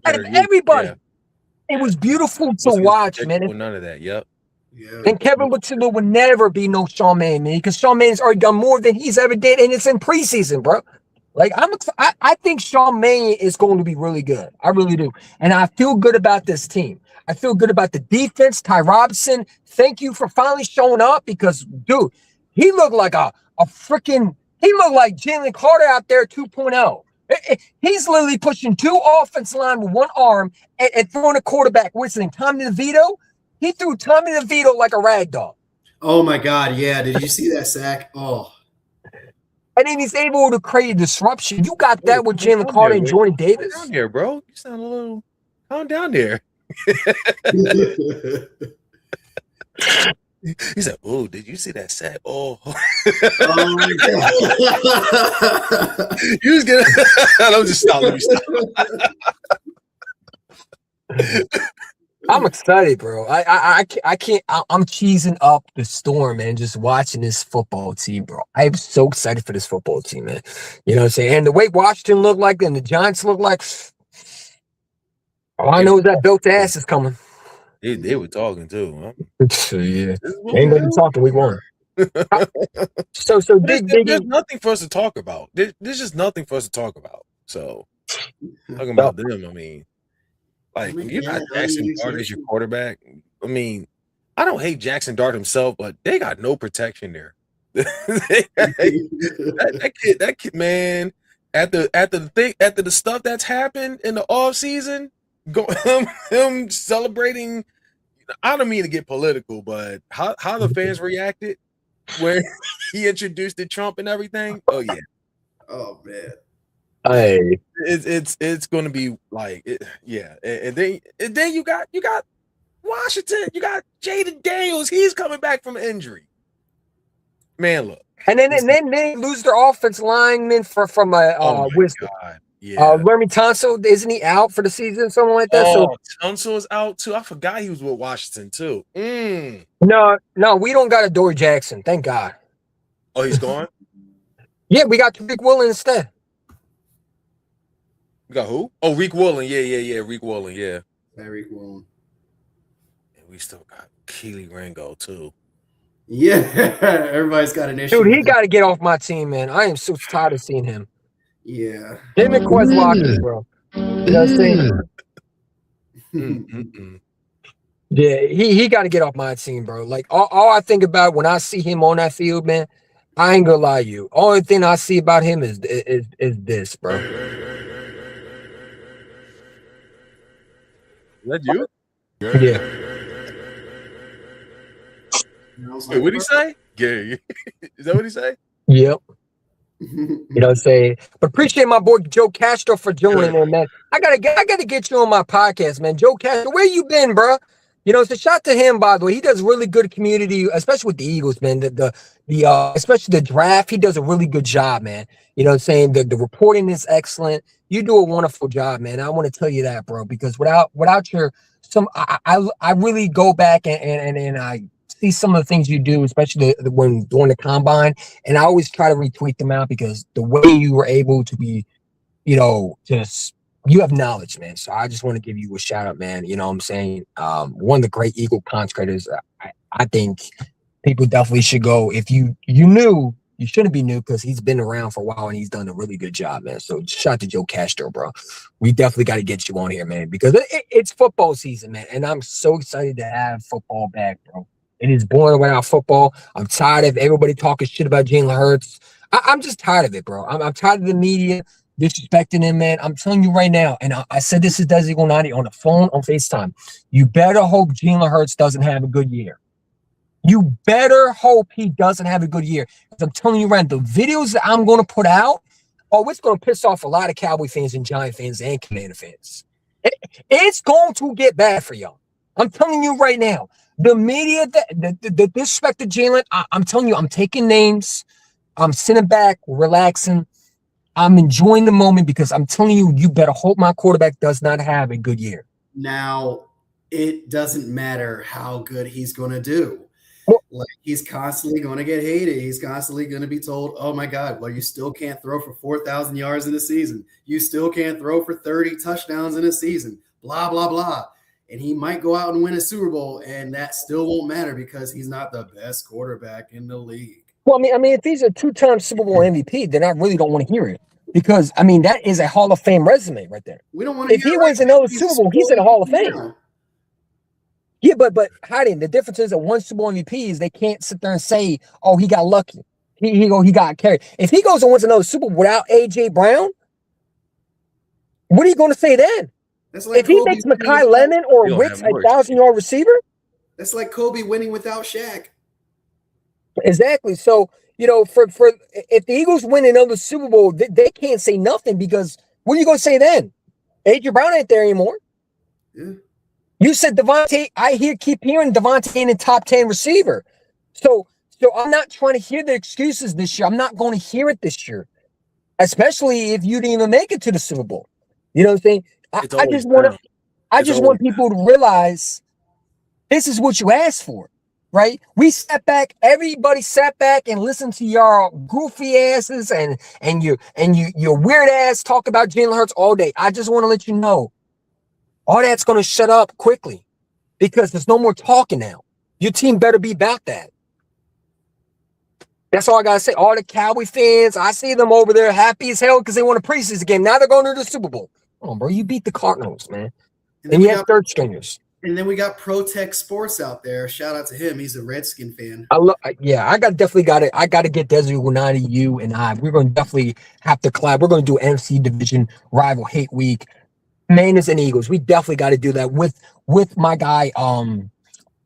out of everybody. Yeah. It was beautiful to watch, man. None of that. Yep. Yeah. And Kevin Whittle will never be no Sean Mann, man, because Sean Mann's already done more than he's ever did, and it's in preseason, bro. Like I think Sean Mann is going to be really good. I really do. And I feel good about this team. I feel good about the defense. Ty Robinson, thank you for finally showing up because, dude, he looked like he looked like Jalen Carter out there 2.0. He's literally pushing two offensive line with one arm and throwing a quarterback. What's his name? Tommy DeVito? He threw Tommy DeVito like a rag doll. Oh, my God. Yeah. Did you see that sack? Oh. And then he's able to create a disruption. You got that with Jalen Carter and Jordan Davis. Calm down there, bro. You sound a little calm down there. He said, "Oh, did you see that sack? Oh, Oh my God. You was getting." Let me stop. I'm excited, bro. I can't. I'm cheesing up the storm, man. Just watching this football team, bro. I'm so excited for this football team, man. You know what I'm saying? And the way Washington looked like, and the Giants look like. All I know is that built ass is coming. They were talking too, huh? Yeah, ain't gonna be talking. We won. So there's nothing for us to talk about. There's just nothing for us to talk about. So talking about them, I mean. Like, when you got Jackson Dart as your quarterback, I mean, I don't hate Jackson Dart himself, but they got no protection there. that kid, man, after the stuff that's happened in the offseason, him celebrating. I don't mean to get political, but how the fans reacted when he introduced the Trump and everything. Oh yeah. Oh man. Hey, it's going to be like yeah, and then you got Washington, you got Jaden Daniels, he's coming back from injury. Man, look, and then they lose their offense lineman from wisdom. Yeah, Remy Tunsil, isn't he out for the season, something like that? Oh, Tunsil is out too. I forgot he was with Washington too. No, we don't got a Dory Jackson, thank God. Oh, he's gone. Yeah, we got Rick Woolen instead. You got who? Oh, Reek Woolen. Yeah. Reek Woolen. Yeah. Reek Woolen. And we still got Keely Ringo too. Yeah, everybody's got an issue. Dude, he got to get off my team, man. I am so tired of seeing him. Yeah. Him and Quest Lockers, bro. You know what I'm saying? Yeah, he got to get off my team, bro. Like, all I think about when I see him on that field, man, I ain't gonna lie to you. Only thing I see about him is this, bro. Is that you? Yeah. Wait, what did he say? Yeah. Is that what he say? Yep. You know what I'm saying? But appreciate my boy Joe Castro for joining in, man. I gotta get you on my podcast, man. Joe Castro, where you been, bro? You know, it's a shout to him, by the way. He does really good community, especially with the Eagles, man. The especially the draft, he does a really good job, man. You know what I'm saying? The reporting is excellent. You do a wonderful job, man. I want to tell you that, bro, because without your I really go back and I see some of the things you do, especially when during the combine, and I always try to retweet them out because the way you were able to be, you know, just you have knowledge, man. So I just want to give you a shout out, man. You know what I'm saying? One of the great Eagle content creators. I think people definitely should go. If you knew, you shouldn't be new because he's been around for a while and he's done a really good job, man. So shout out to Joe Castro, bro. We definitely got to get you on here, man, because it's football season, man. And I'm so excited to have football back, bro. It is boring without football. I'm tired of everybody talking shit about Jalen Hurts. I'm just tired of it, bro. I'm tired of the media disrespecting him, man. I'm telling you right now, and I said this to Desi Gonati on the phone on FaceTime. You better hope Jalen Hurts doesn't have a good year. You better hope he doesn't have a good year. Because I'm telling you right now, the videos that I'm going to put out, it's going to piss off a lot of Cowboy fans and Giant fans and Commander fans. It's going to get bad for y'all. I'm telling you right now. The media, the disrespect to Jalen, I'm telling you, I'm taking names. I'm sitting back, relaxing. I'm enjoying the moment because I'm telling you, you better hope my quarterback does not have a good year. Now, it doesn't matter how good he's going to do. Like, he's constantly going to get hated. He's constantly going to be told, oh, my God, well, you still can't throw for 4,000 yards in a season. You still can't throw for 30 touchdowns in a season, blah, blah, blah. And he might go out and win a Super Bowl, and that still won't matter because he's not the best quarterback in the league. Well, I mean, if he's a two-time Super Bowl MVP, then I really don't want to hear it because, I mean, that is a Hall of Fame resume right there. We don't want to. If he wins another Super Bowl, he's in the Hall of Fame. Now. Yeah, but Heidi, the difference is that one Super Bowl MVP is they can't sit there and say, "Oh, he got lucky. He got carried." If he goes and wins another Super Bowl without AJ Brown, what are you going to say then? Like if he makes Mekhi Lemon or Wicks a 1,000-yard receiver, that's like Kobe winning without Shaq. Exactly. So, you know, for if the Eagles win another Super Bowl, they can't say nothing because what are you going to say then? AJ Brown ain't there anymore. Yeah. You said Devontae. Keep hearing Devontae in the top 10 receiver. So I'm not trying to hear the excuses this year. I'm not going to hear it this year, especially if you didn't even make it to the Super Bowl. You know what I'm saying? I just want people to realize this is what you asked for, right? We sat back, everybody sat back and listened to your goofy asses and your weird ass talk about Jalen Hurts all day. I just want to let you know, all that's going to shut up quickly because there's no more talking now. Your team better be about that. That's all I got to say. All the Cowboy fans, I see them over there happy as hell because they won a preseason game. Now they're going to the Super Bowl. Oh, bro, you beat the Cardinals, man. And you have third stringers. And then we got Protect Sports out there. Shout out to him. He's a Redskin fan. I definitely got to get Desiree Winati, you and I. We're going to definitely have to collab. We're going to do NFC Division Rival Hate Week. Mainers and Eagles. We definitely got to do that with my guy.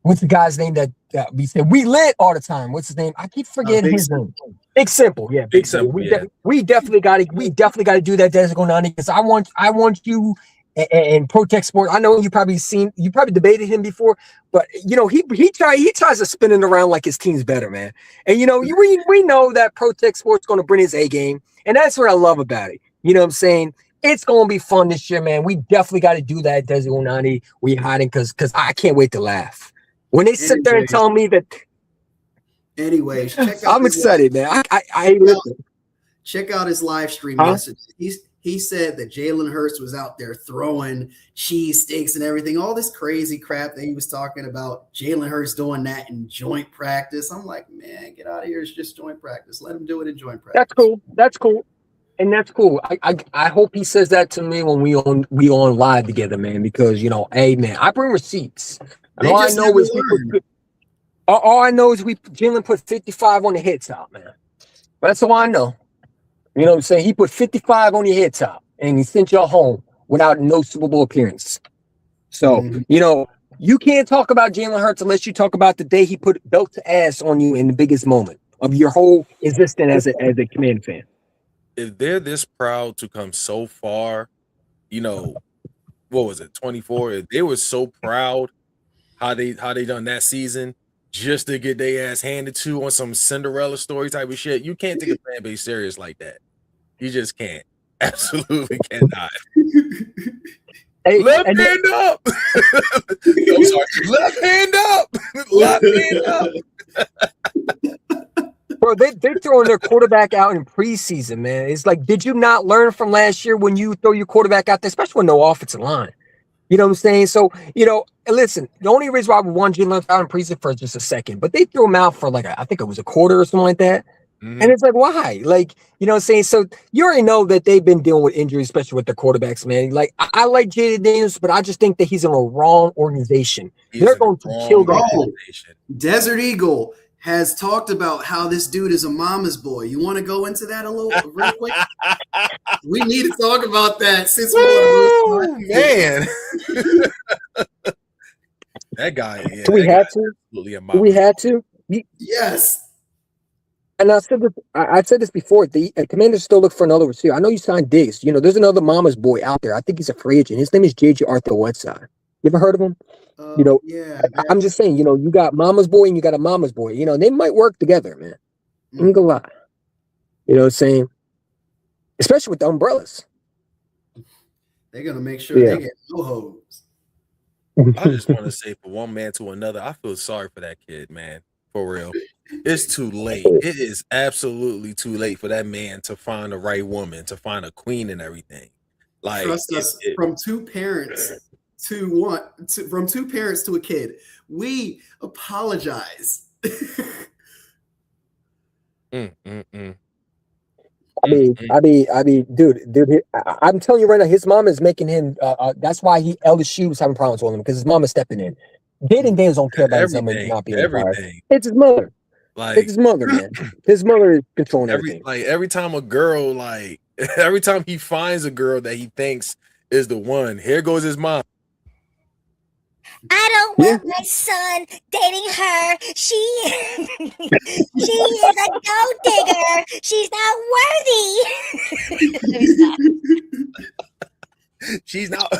What's the guy's name that we said we lit all the time? What's his name? I keep forgetting his name. Big Simple, yeah. Big Simple. We definitely got to do that, Desiree Winati, because I want you. And Protect Sport, I know you probably debated him before, but you know he tries to spin it around like his team's better, man. And you know we know that Protect Sport's going to bring his A game, and that's what I love about it. You know what I'm saying? It's going to be fun this year, man. We definitely got to do that, Desi Onani. We hiding because I can't wait to laugh when they sit there and tell me that. Anyways, I'm excited, man. I listen. Check out his live stream message. He said that Jalen Hurts was out there throwing cheese steaks and everything, all this crazy crap that he was talking about. Jalen Hurts doing that in joint practice. I'm like, man, get out of here. It's just joint practice. Let him do it in joint practice. That's cool. And that's cool. I hope he says that to me when we on live together, man, because, you know, hey, man, I bring receipts. All I know is Jalen put 55 on the head top, man. That's all I know. You know what I'm saying? He put 55 on your head top, and he sent y'all home without no Super Bowl appearance. So, you know, you can't talk about Jalen Hurts unless you talk about the day he put belt to ass on you in the biggest moment of your whole existence as a Command fan. if they're this proud to come so far, you know, what was it, 24? If they were so proud how they done that season just to get their ass handed to on some Cinderella story type of shit, you can't take a fan base serious like that. You just can't. Absolutely cannot. Hey, Left and hand up. I'm sorry. Left hand up. Left hand up. bro, they're throwing their quarterback out in preseason, man. It's like, did you not learn from last year when you throw your quarterback out there, especially with no offensive line? You know what I'm saying? So, listen, the only reason why we want Jalen out in preseason for just a second, but they threw him out for like, I think it was a quarter or something like that. Mhm. And it's like, why? Like, you know what I'm saying? So you already know that they've been dealing with injuries, especially with their quarterbacks, man. Like, I like Jaden Daniels, but I just think that he's in a wrong organization. They're going to kill that organization. Desert Eagle has talked about how this dude is a mama's boy. You want to go into that a little real quick? We need to talk about that since man. That guy. Yeah, Do we have to? Do we have to? Yes. And I said this before. The Commanders still look for another receiver. I know you signed Diggs. There's another mama's boy out there. I think he's a free agent. His name is J.J. Arthur-Whiteside. You ever heard of him? Yeah. I'm just saying. You got mama's boy and you got a mama's boy. They might work together, man. I'm gonna lie. You know what I'm saying? Especially with the umbrellas. They're gonna make sure they get no hose. I just want to say, for one man to another, I feel sorry for that kid, man. For real. It's too late. It is absolutely too late for that man to find the right woman, to find a queen and everything. Like, trust us, from two parents to from two parents to a kid, we apologize. I mean, dude, I'm telling you right now, his mom is making him. That's why LSU was having problems with him, because his mom is stepping in. Jaden Daniels don't care about his mom not being fired. It's his mother. It's his mother, man. His mother is controlling everything. Every time a girl, every time he finds a girl that he thinks is the one, here goes his mom. I don't want my son dating her. She is a gold digger. She's not worthy. She's not.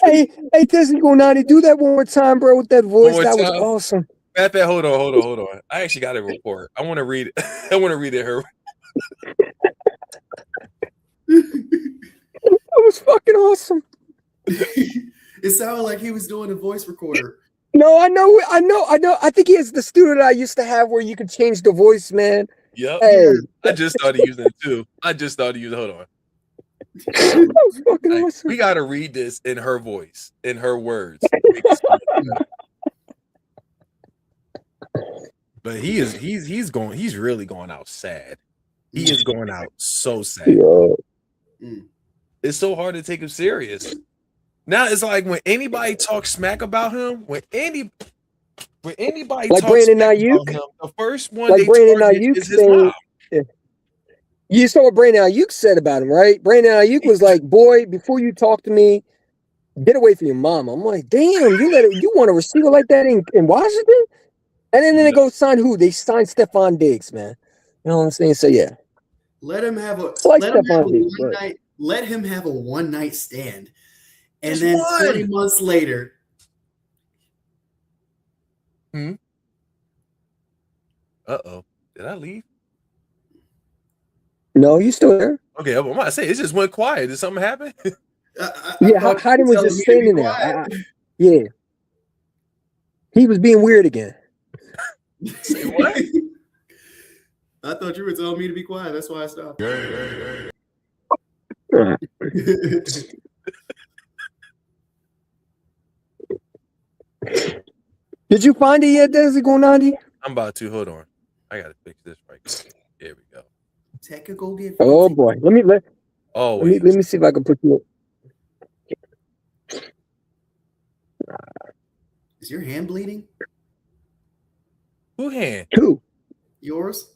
Hey, Disney Gonati, do that one more time, bro, with that voice. That was awesome. Pat, hold on. I actually got a report. I want to read it. I want to read it. Her. That was fucking awesome. It sounded like he was doing a voice recorder. No, I know. I think he has the studio that I used to have where you could change the voice, man. Yep. Hey. I just started using it too. Hold on. That was fucking awesome. We gotta read this in her voice, in her words. But he's really going out sad. He is going out so sad. It's so hard to take him serious. Now it's like when anybody talks smack about him, when anybody like talks Brandon smack Ayuk, about him, the first one like they Brandon target Ayuk is his mom. You saw what Brandon Ayuk said about him, right? Brandon Ayuk was like, "Boy, before you talk to me, get away from your mama." I'm like, "Damn, you want a receiver like that in Washington?" And then they go sign who? They signed Stephon Diggs, man. You know what I'm saying? So yeah, let him have a let him have a one night stand, and just then one. 20 months later. Uh-oh. Did I leave? No, you still there? Okay, I'm about to say it just went quiet. Did something happen? Hayden was just standing there. Yeah, he was being weird again. Say what? I thought you were telling me to be quiet. That's why I stopped. Did you find it yet, Desi Gonandi? I'm about to. Hold on. I gotta fix this right quick. There we go. Technical difficulty. Oh boy. Let me see if I can put you. Is your hand bleeding? Who hand? Who? Yours?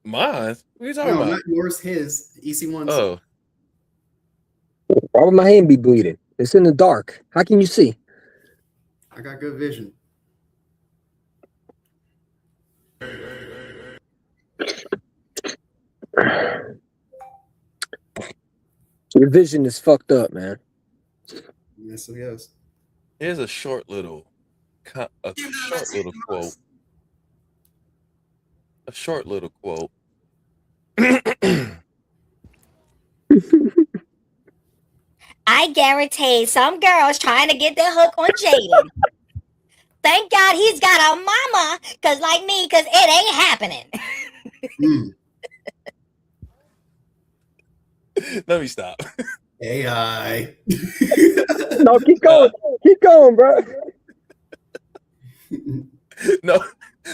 Mine? What are you talking No, about? not yours. His EC1. Oh. Why would my hand be bleeding? It's in the dark. How can you see? I got good vision. Your vision is fucked up, man. Yes, it is. Here's a short little quote. A short little quote. I guarantee some girls trying to get their hook on Jaden. Thank God he's got a mama, cause it ain't happening. Mm. Let me stop. AI. No, keep going. Keep going, bro. No,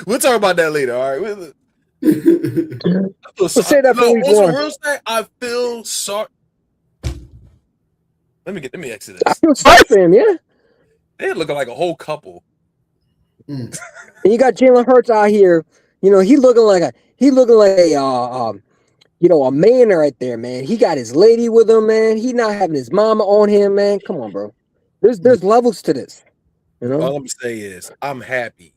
we'll talk about that later. All right. We'll say that for week one. Real estate, I feel sorry. Let me exit I this. feel sorry for him, yeah. They're looking like a whole couple. Mm. And you got Jalen Hurts out here. You know, he looking like a a man right there, man. He got his lady with him, man. He not having his mama on him, man. Come on, bro. There's levels to this. You know. All I'm gonna say is I'm happy.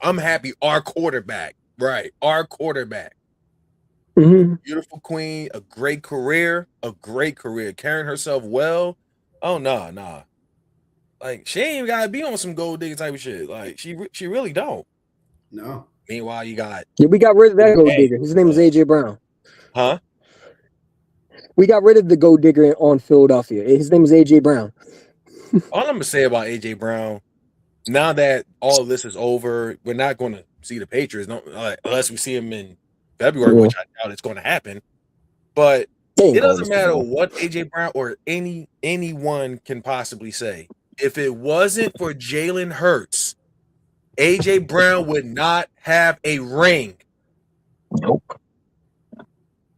I'm happy. Our quarterback, right? Our quarterback. Mm-hmm. Beautiful queen, a great career, carrying herself well. Oh nah. Like she ain't even gotta be on some gold digger type of shit. Like she really don't. No. Meanwhile, you got We got rid of that gold digger. His name is AJ Brown. huh? We got rid of the gold digger on Philadelphia. His name is AJ Brown. All I'm gonna say about AJ Brown, now that all of this is over, we're not going to see the Patriots, unless we see him in February, which I doubt it's going to happen. But it doesn't matter what AJ Brown or anyone can possibly say. If it wasn't for Jalen Hurts, AJ Brown would not have a ring. Nope.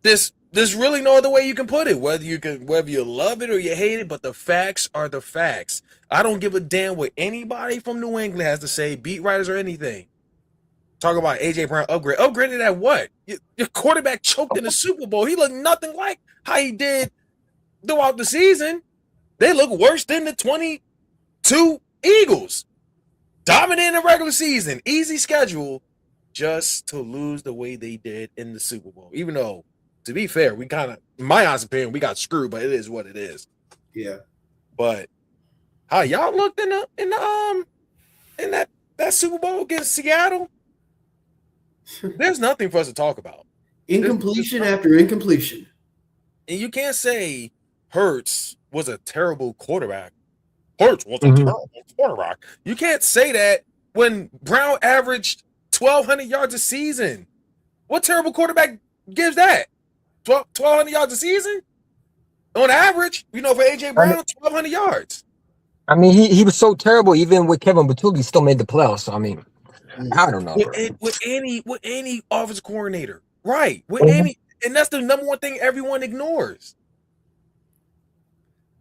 There's really no other way you can put it. Whether you love it or you hate it, but the facts are the facts. I don't give a damn what anybody from New England has to say, beat writers or anything. Talk about AJ Brown upgrade. Upgraded at what? Your quarterback choked in the Super Bowl. He looked nothing like how he did throughout the season. They look worse than the 22 Eagles. Dominating the regular season, easy schedule, just to lose the way they did in the Super Bowl. Even though, to be fair, we kind of, in my honest opinion, we got screwed, but it is what it is. Yeah. But how y'all looked in that Super Bowl against Seattle? There's nothing for us to talk about. Incompletion after incompletion. And you can't say Hurts was a terrible quarterback. Hurts was a terrible quarterback. You can't say that when Brown averaged 1,200 yards a season. What terrible quarterback gives that? 1,200 yards a season? On average, for AJ Brown, 1,200 yards. I mean, he was so terrible. Even with Kevin Batuli, he still made the playoffs. So I mean, I don't know. With any offensive coordinator, right? With any, and that's the number one thing everyone ignores.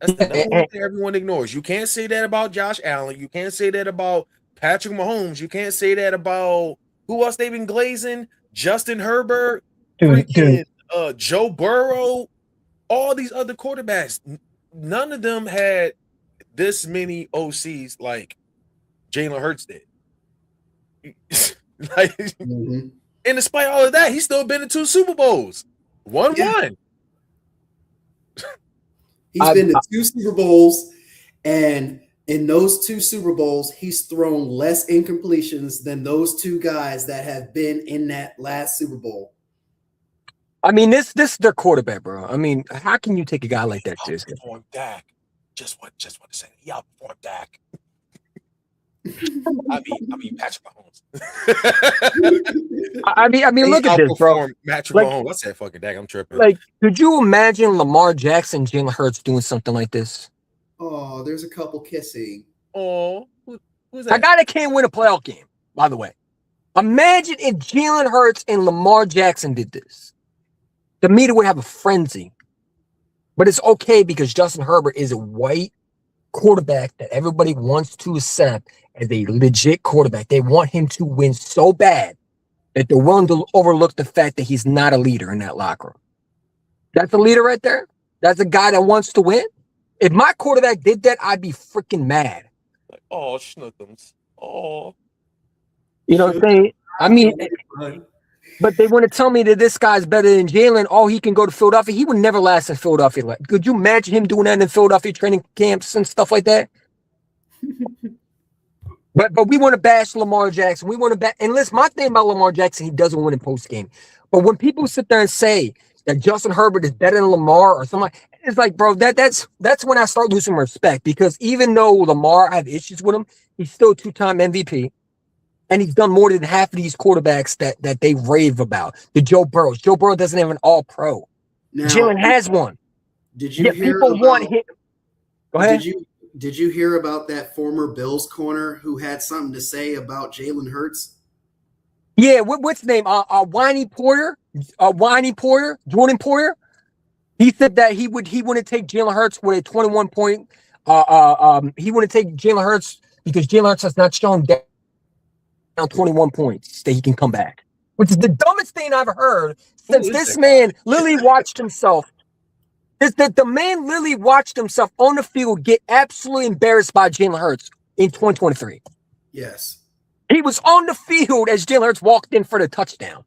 That's the number one thing everyone ignores. You can't say that about Josh Allen. You can't say that about Patrick Mahomes. You can't say that about who else they've been glazing? Justin Herbert, freaking Joe Burrow, all these other quarterbacks. None of them had this many OCs like Jalen Hurts did. And despite all of that, he's still been in 2 Super Bowls. 1-1. He's been to 2 Super Bowls, and in those 2 Super Bowls, he's thrown less incompletions than those 2 guys that have been in that last Super Bowl. I mean, this is their quarterback, bro. I mean, how can you take a guy like that seriously? Outperformed Dak. Just want to say he outperformed Dak. I mean Patrick Mahomes. I mean, look at this, bro. Patrick Mahomes. I said fucking Dak. I'm tripping. Like, could you imagine Lamar Jackson, Jalen Hurts doing something like this? Oh, there's a couple kissing. Oh, who's that? A guy that can't win a playoff game, by the way. Imagine if Jalen Hurts and Lamar Jackson did this. The media would have a frenzy. But it's okay because Justin Herbert is a white quarterback that everybody wants to accept as a legit quarterback. They want him to win so bad that they're willing to overlook the fact that he's not a leader in that locker room. That's a leader right there. That's a guy that wants to win. If my quarterback did that, I'd be freaking mad. Like, oh, Schnookums. Oh. You know what I'm saying? I mean, But they want to tell me that this guy's better than Jalen. Oh, he can go to Philadelphia. He would never last in Philadelphia. Like, could you imagine him doing that in Philadelphia training camps and stuff like that? But we want to bash Lamar Jackson. We want to bash. And listen, my thing about Lamar Jackson, he doesn't win in post game. But when people sit there and say that Justin Herbert is better than Lamar or something, it's like, bro, that's when I start losing respect, because even though Lamar, I have issues with him, he's still a 2-time MVP. And he's done more than half of these quarterbacks that they rave about. The Joe Burrow. Joe Burrow doesn't have an all-pro. Jalen has one. Did you hear people want him? Go ahead. Did you hear about that former Bills corner who had something to say about Jalen Hurts? Yeah, what's his name? Jordan Porter. He said that he wouldn't take Jalen Hurts with a 21 point. He wouldn't take Jalen Hurts because Jalen Hurts has not shown down 21 points that he can come back, which is the dumbest thing I've heard since this man literally watched himself. The man literally watched himself on the field get absolutely embarrassed by Jalen Hurts in 2023. Yes. He was on the field as Jalen Hurts walked in for the touchdown.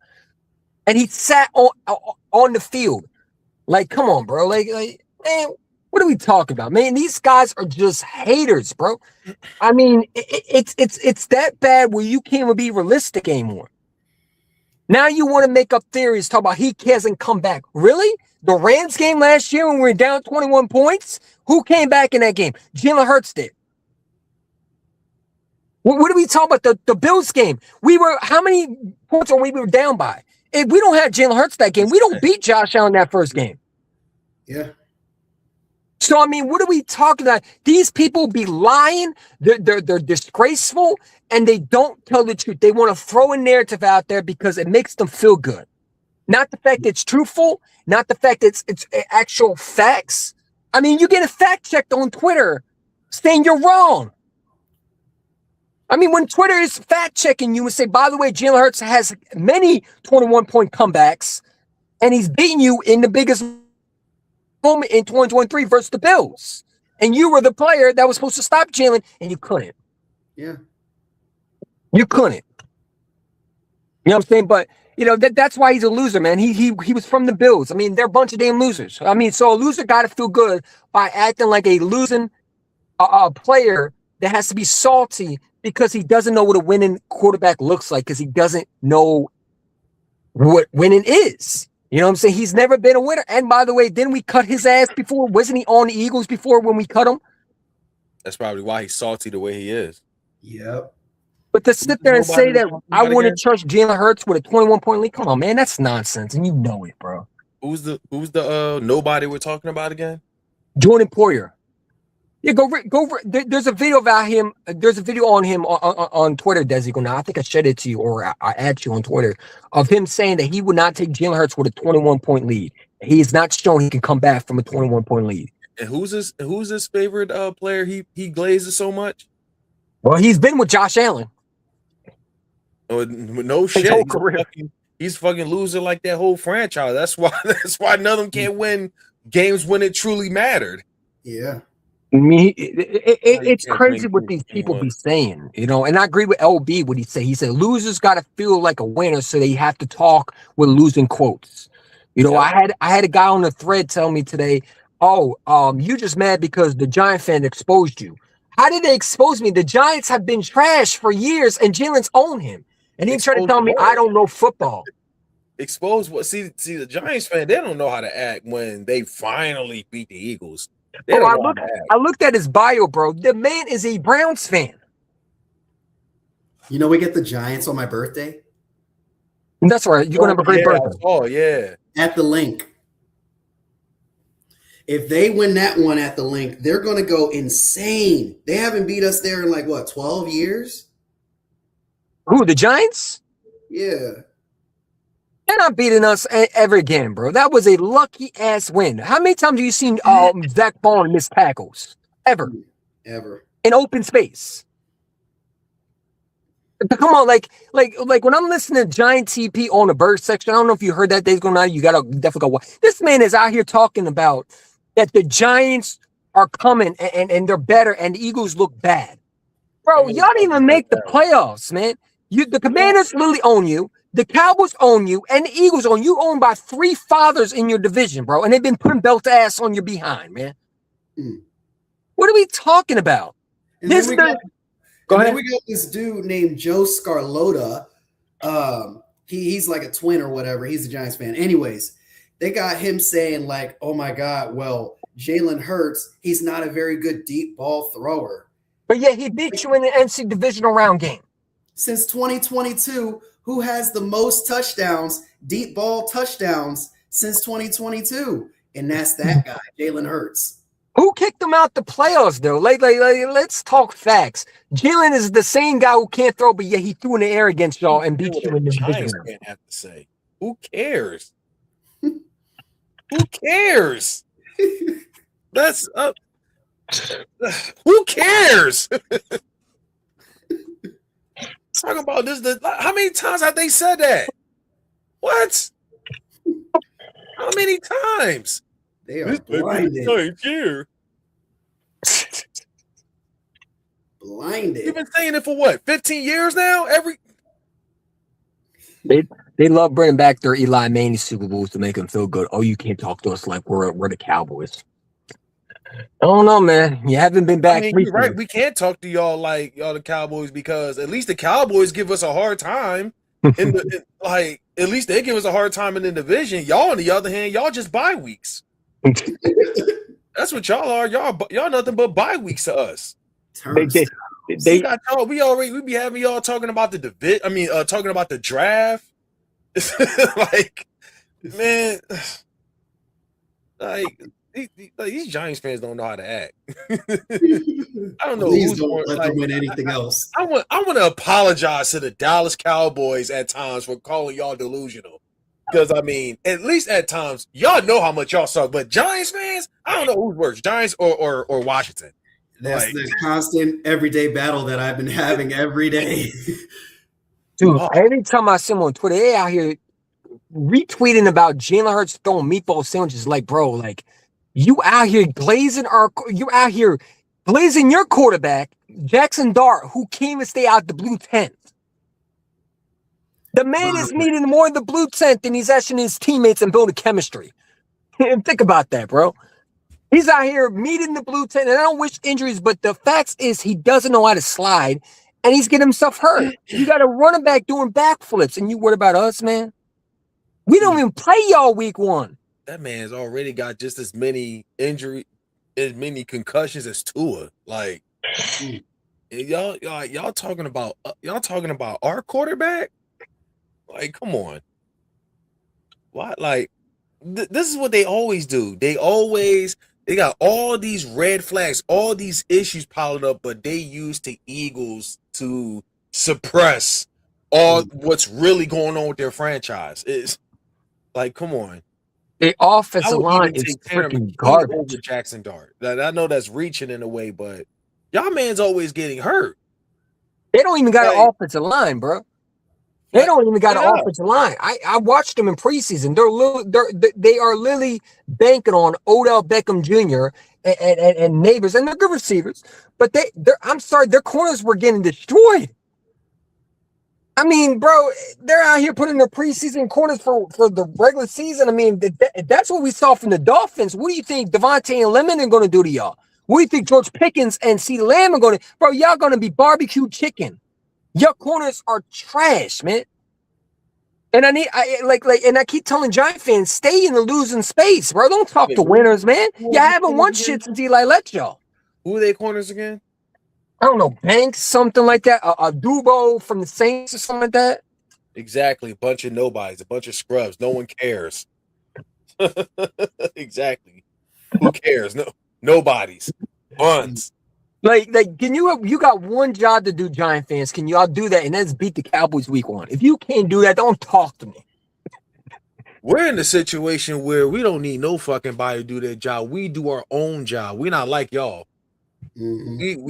And he sat on the field. Like, come on, bro. Like, man, what are we talking about? Man, these guys are just haters, bro. I mean, it's that bad where you can't even be realistic anymore. Now you want to make up theories, talk about he hasn't come back. Really? The Rams game last year when we were down 21 points, who came back in that game? Jalen Hurts did. What are we talking about? The Bills game. How many points are we were down by? If we don't have Jalen Hurts that game, we don't beat Josh Allen that first game. Yeah. So, I mean, what are we talking about? These people be lying. They're disgraceful, and they don't tell the truth. They want to throw a narrative out there because it makes them feel good. Not the fact that it's truthful, not the fact that it's actual facts. I mean, you get a fact checked on Twitter saying you're wrong. I mean, when Twitter is fact checking you and say, by the way, Jalen Hurts has many 21-point comebacks, and he's beaten you in the biggest moment in 2023 versus the Bills. And you were the player that was supposed to stop Jalen, and you couldn't. Yeah. You couldn't. You know what I'm saying? But, you know, that's why he's a loser, man. He was from the Bills. I mean, they're a bunch of damn losers. I mean, so a loser got to feel good by acting like a losing player that has to be salty because he doesn't know what a winning quarterback looks like, because he doesn't know what winning is. You know what I'm saying? He's never been a winner. And by the way, didn't we cut his ass before? Wasn't he on the Eagles before when we cut him? That's probably why he's salty the way he is. Yep. But to sit there and say that I want to trust Jalen Hurts with a 21-point lead, come on, man, that's nonsense, and you know it, bro. Who's the nobody we're talking about again? Jordan Poyer. Yeah, there's a video about him. There's a video on him on Twitter, Desi. Now, I think I shared it to you, or I add you on Twitter, of him saying that he would not take Jalen Hurts with a 21-point lead. He has not shown he can come back from a 21-point lead. And who's his favorite player? He glazes so much. Well, he's been with Josh Allen. Oh, no shit. He's fucking losing like that whole franchise. That's why none of them can't win games when it truly mattered. Yeah. I mean, it's crazy what these people be saying, you know, and I agree with LB what he said. He said losers got to feel like a winner, so they have to talk with losing quotes. You know, I had a guy on the thread tell me today, you just mad because the Giant fan exposed you. How did they expose me? The Giants have been trash for years, and Jalen's owned him. And he tried to tell me I don't know football. Expose what? See, the Giants fan, they don't know how to act when they finally beat the Eagles. I looked at his bio, bro. The man is a Browns fan. You know, we get the Giants on my birthday. And that's right. You're gonna have a great birthday. Oh yeah. At the link. If they win that one at the link, they're gonna go insane. They haven't beat us there in like what, 12 years? Who, the Giants? Yeah. They're not beating us ever again, bro. That was a lucky ass win. How many times have you seen Zach Bond miss tackles? Ever. In open space. But come on, like when I'm listening to Giant TP on the bird section, I don't know if you heard that days going on. You gotta definitely go watch. This man is out here talking about that the Giants are coming and they're better and the Eagles look bad. Bro, y'all didn't even make the playoffs, man. The Commanders literally own you. The Cowboys own you, and the Eagles own you. Owned by 3 fathers in your division, bro, and they've been putting belt ass on your behind, man. What are we talking about? And then we got this dude named Joe Scarlota. He's like a twin or whatever. He's a Giants fan. Anyways, they got him saying like, "Oh my God, well, Jalen Hurts, he's not a very good deep ball thrower." But yeah, he beat you in the NC divisional round game. Since 2022, who has the most touchdowns, deep ball touchdowns since 2022? And that's that guy, Jalen Hurts. Who kicked him out the playoffs, though? Let's talk facts. Jalen is the same guy who can't throw, but yeah, he threw in the air against y'all and beat you in the division. Can't have to say. Who cares? Who cares? That's who cares? Talking about this. How many times have they said that? What? How many times? They are blinded. Blinded. You've been saying it for what? 15 years now? They love bringing back their Eli Manning Super Bowls to make them feel good. Oh, you can't talk to us like we're the Cowboys. I don't know, man. You haven't been back. You're right. We can't talk to y'all like y'all the Cowboys because at least the Cowboys give us a hard time. At least they give us a hard time in the division. Y'all, on the other hand, y'all just bye weeks. That's what y'all are. Y'all nothing but bye weeks to us. We be having y'all talking about the talking about the draft. Like, man, these Giants fans don't know how to act. I don't know. Please don't let them win anything else. I want to apologize to the Dallas Cowboys at times for calling y'all delusional. Because, I mean, at least at times, y'all know how much y'all suck. But Giants fans, I don't know who's worse, Giants or Washington. That's the constant everyday battle that I've been having every day. Dude, every time I see them on Twitter, they out here retweeting about Jalen Hurts throwing meatball sandwiches. Like, bro, like, you out here glazing your quarterback, Jackson Dart, who came and stay out the blue tent. The man is meeting more in the blue tent than he's actually his teammates and building chemistry. And think about that, bro. He's out here meeting the blue tent, and I don't wish injuries, but the fact is he doesn't know how to slide, and he's getting himself hurt. You got a running back doing backflips, and you worried about us, man? We don't even play y'all week 1. That man's already got just as many concussions as Tua. Like, y'all talking about our quarterback? Like, come on. Why? Like, this is what they always do. They got all these red flags, all these issues piled up, but they use the Eagles to suppress all what's really going on with their franchise. It's like, come on. The offensive line is freaking garbage. Jackson Dart. I know that's reaching in a way, but y'all man's always getting hurt. They don't even got an offensive line, bro. They don't even got an offensive line. I watched them in preseason. They are literally banking on Odell Beckham Jr. and neighbors, and they're good receivers. But I'm sorry, their corners were getting destroyed. I mean, bro, they're out here putting their preseason corners for the regular season. I mean, that's what we saw from the Dolphins. What do you think Devontae and Lemon are going to do to y'all? What do you think George Pickens and CeeDee Lamb are going to? Bro, y'all going to be barbecue chicken. Your corners are trash, man. And I keep telling Giant fans, stay in the losing space, bro. Don't talk to winners, man. You haven't won shit since Eli left y'all. Who are they corners again? I don't know, Banks, something like that. A Dubo from the Saints or something like that. Exactly. A bunch of nobodies, a bunch of scrubs. No one cares. Exactly. Who cares? Nobodies. Buns. Like, can you got one job to do, Giant fans? Can y'all do that? And that's beat the Cowboys week 1. If you can't do that, don't talk to me. We're in a situation where we don't need no fucking body to do their job. We do our own job. We're not like y'all. Mm-hmm.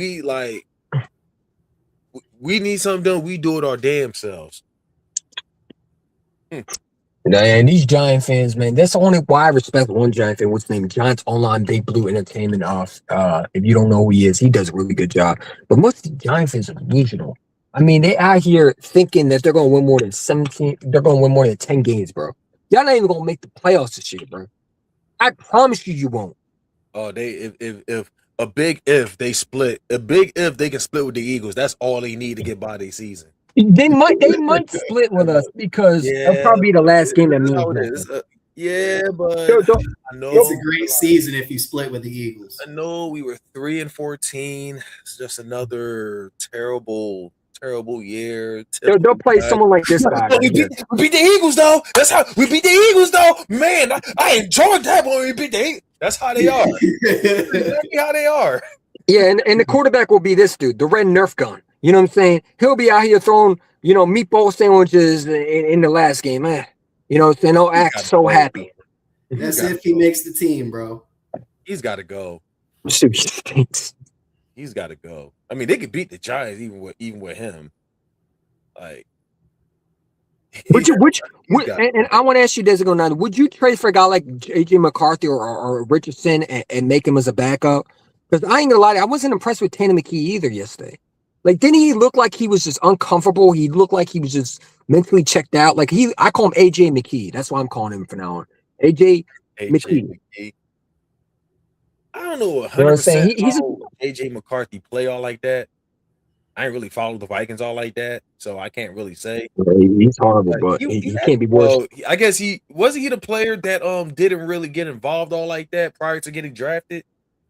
We need something done. We do it our damn selves. And these Giant fans, man, that's only why I respect one Giant fan. What's his name? Giants Online Big Blue Entertainment. If you don't know who he is, he does a really good job. But most of the Giant fans are delusional. I mean, they out here thinking that they're going to win more than 17. They're going to win more than 10 games, bro. Y'all not even going to make the playoffs this year, bro. I promise you won't. Oh, if a big if they split, a big if they can split with the Eagles, that's all they need to get by their season. They might split with us because it'll probably be the last game that means nothing. Yeah, but I know it's a great season if you split with the Eagles. I know we were 3-14. It's just another terrible year. They'll play someone like this guy. We beat the Eagles though. That's how we beat the Eagles though. Man, I enjoyed that when we beat the Eagles. That's how they are. That's exactly how they are. Yeah, and the quarterback will be this dude, the red Nerf gun. You know what I'm saying? He'll be out here throwing, meatball sandwiches in the last game, man. You know what I'm saying? They'll act so happy. That's if he makes the team, bro. He's got to go. Stinks. He's got to go. I mean, they could beat the Giants even with him. Like, and I want to ask you this going on. Would you trade for a guy like AJ McCarthy or Richardson and make him as a backup? Because I ain't gonna lie, I wasn't impressed with Tanner McKee either yesterday. Like, didn't he look like he was just uncomfortable? He looked like he was just mentally checked out. Like I call him AJ McKee. That's why I'm calling him from now on. AJ McKee. I don't know 100%. You know what I'm saying? He's AJ McCarthy play all like that. I ain't really follow the Vikings all like that, so I can't really say. He's horrible, but he can't be worse. Well, I guess he the player that didn't really get involved all like that prior to getting drafted.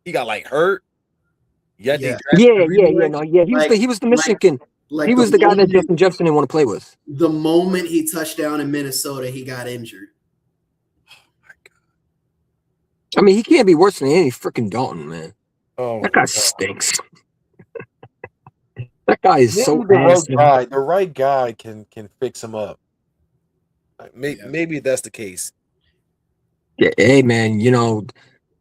He got like hurt. Yeah. He was the Michigan. He was the guy that Justin Jefferson didn't want to play with. The moment he touched down in Minnesota, he got injured. Oh my god! I mean, he can't be worse than any freaking Dalton, man. Oh, that guy stinks. That guy is so the right guy can fix him up. Maybe that's the case. Yeah, hey man,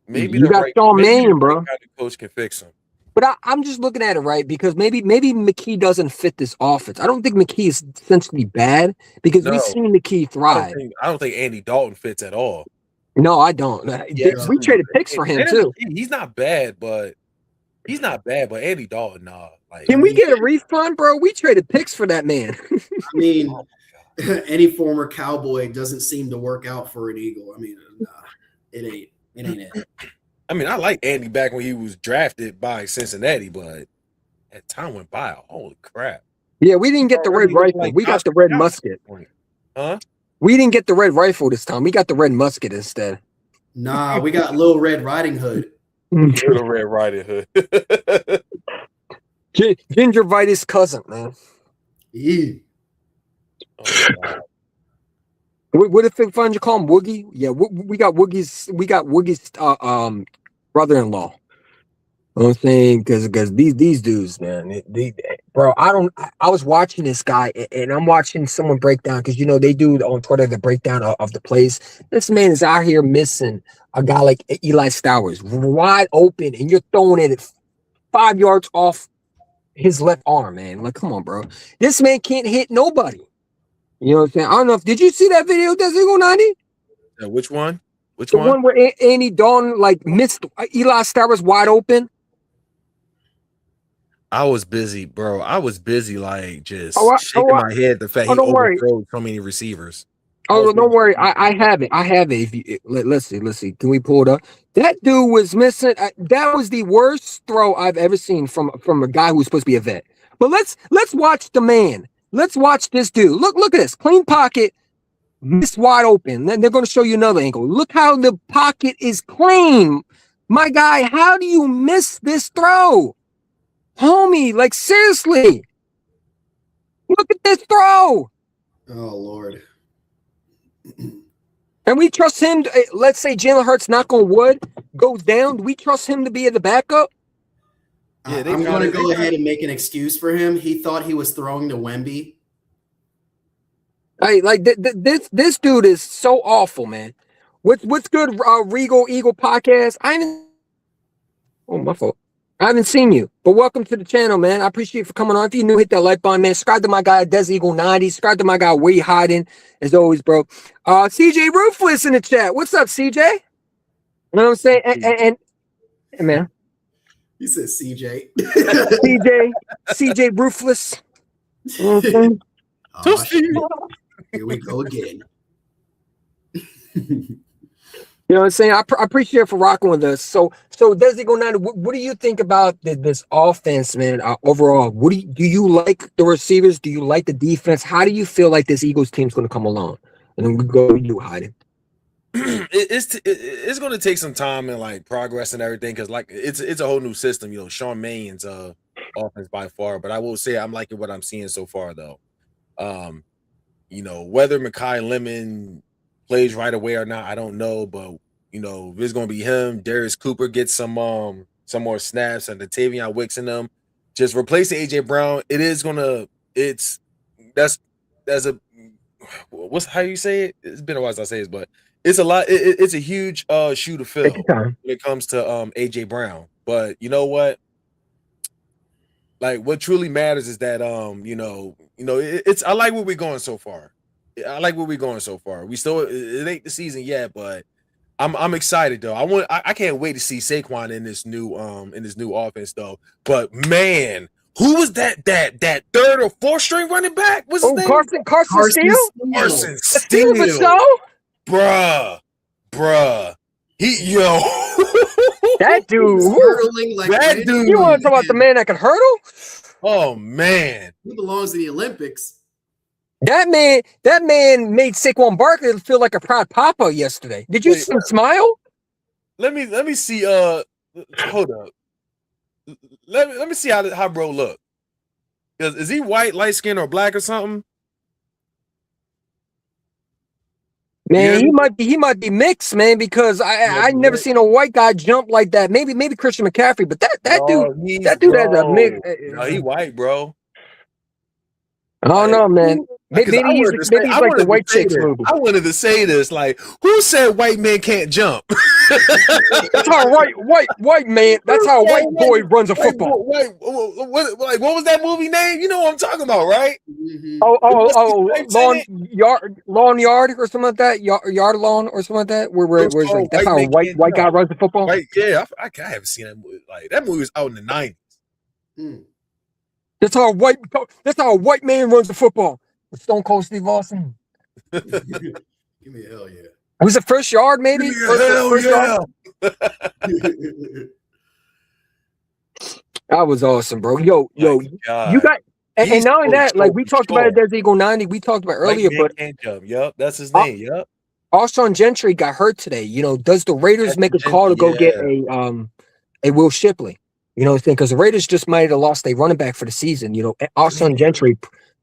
maybe you got Sean Mannion, bro. The coach can fix him. But I'm just looking at it right because maybe McKee doesn't fit this offense. I don't think McKee is essentially bad because we've seen McKee thrive. I don't think Andy Dalton fits at all. No, I don't. We traded picks for him too. He's not bad, but Andy Dalton, nah. Like, can we get a refund, bro? We traded picks for that man. I mean, any former Cowboy doesn't seem to work out for an Eagle. I mean, it ain't it. I mean, I like Andy back when he was drafted by Cincinnati, but as time went by, holy crap. Yeah, we didn't get the red rifle. We got the red musket. Huh? We didn't get the red rifle this time. We got the red musket instead. Nah, we got Little Red Riding Hood. Little Red Riding Hood. Gingivitis cousin, man. Yeah. Oh, what if they find you call him Woogie? Yeah, we got Woogie's brother-in-law. You know what I'm saying? Because these dudes, man, bro, I was watching this guy and I'm watching someone break down because they do on Twitter the breakdown of the plays. This man is out here missing a guy like Eli Stowers wide open and you're throwing it 5 yards off his left arm, man. Like, come on, bro. This man can't hit nobody. You know what I'm saying? I don't know did you see that video, Desigo 90? Which one? The one where Andy Dalton missed Eli Stowers wide open. I was busy, bro. I was busy just shaking my head the fact he overthrew so many receivers. Oh, don't worry. I have it. Let's see. Can we pull it up? That dude was missing. That was the worst throw I've ever seen from a guy who's supposed to be a vet. But let's watch the man. Let's watch this dude. Look at this. Clean pocket, missed wide open. Then they're going to show you another angle. Look how the pocket is clean. My guy, how do you miss this throw? Homie, seriously. Look at this throw. Oh, Lord. And we trust him. Let's say Jalen Hurts, knock on wood, goes down. Do we trust him to be the backup? Yeah, I'm going to go ahead and make an excuse for him. He thought he was throwing to Wemby. Hey, this dude is so awful, man. What's good, Regal Eagle podcast? My fault. I haven't seen you, but welcome to the channel, man. I appreciate you for coming on. If you're new, hit that like button, man. Subscribe to my guy, Des Eagle 90. Subscribe to my guy, Where You Hiding, as always, bro. CJ Ruthless in the chat. What's up, CJ? You know what I'm saying? And man. He said CJ. CJ Ruthless. Mhm. Oh, shit. Here we go again. You know what I'm saying? I appreciate for rocking with us. So Desi go now. What do you think about this offense, man? Overall, what do you like the receivers? Do you like the defense? How do you feel like this Eagles team's going to come along? And then we go to you, Heidi. It's going to take some time and like progress and everything because like it's a whole new system. You know, Sean Mayne's offense by far, but I will say I'm liking what I'm seeing so far though. You know, whether Mekhi Lemon plays right away or not, I don't know. But you know, if it's gonna be him, Darius Cooper gets some more snaps and the Tavion Wicks in them. Just replacing AJ Brown, that's a what's how you say it? It's been a while since I say this, but it's a lot. It's a huge shoe to fill when it comes to AJ Brown. But you know what? Like what truly matters is that it's I like where we're going so far. I like where we're going so far. We still it ain't the season yet, but I'm excited though. I can't wait to see Saquon in this new offense though. But man, who was that third or fourth string running back? What's his name? Carson Steele? Carson Steele. Bruh. That dude. That dude. You want to talk about the man that can hurdle? Oh man. He belongs in the Olympics. That man made Saquon Barkley feel like a proud papa yesterday. Did you see him smile? Let me see. Hold up. Let me see how bro look. Is he white, light skin, or black or something? Man, he might be mixed, man, because I never seen a white guy jump like that. Maybe Christian McCaffrey, but that dude has a mix. No, he white, bro. I don't know, man. Maybe he's like the white chicks movie. I wanted to say this, like, who said white men can't jump? That's how white man. That's how a white boy runs a football. What was that movie name? You know what I'm talking about, right? Mm-hmm. Lawn yard or something like that. Yard lawn or something like that. Where it's like that's how a white guy runs the football. Right? Yeah, I haven't seen that movie. Like that movie was out in the 90s. Mm. That's how a white man runs the football. Stone Cold Steve Austin. Give me a hell yeah. Was it first yard, maybe? First yard? That was awesome, bro. Yo, you got and not only that, like we talked about it, there's Eagle 90. We talked about earlier, but can't jump. Yep, that's his name. Yep. Alshon Gentry got hurt today. You know, does the Raiders make a call to go get a Will Shipley? You know what I'm saying? Because the Raiders just might have lost a running back for the season. You know, Alshon Gentry,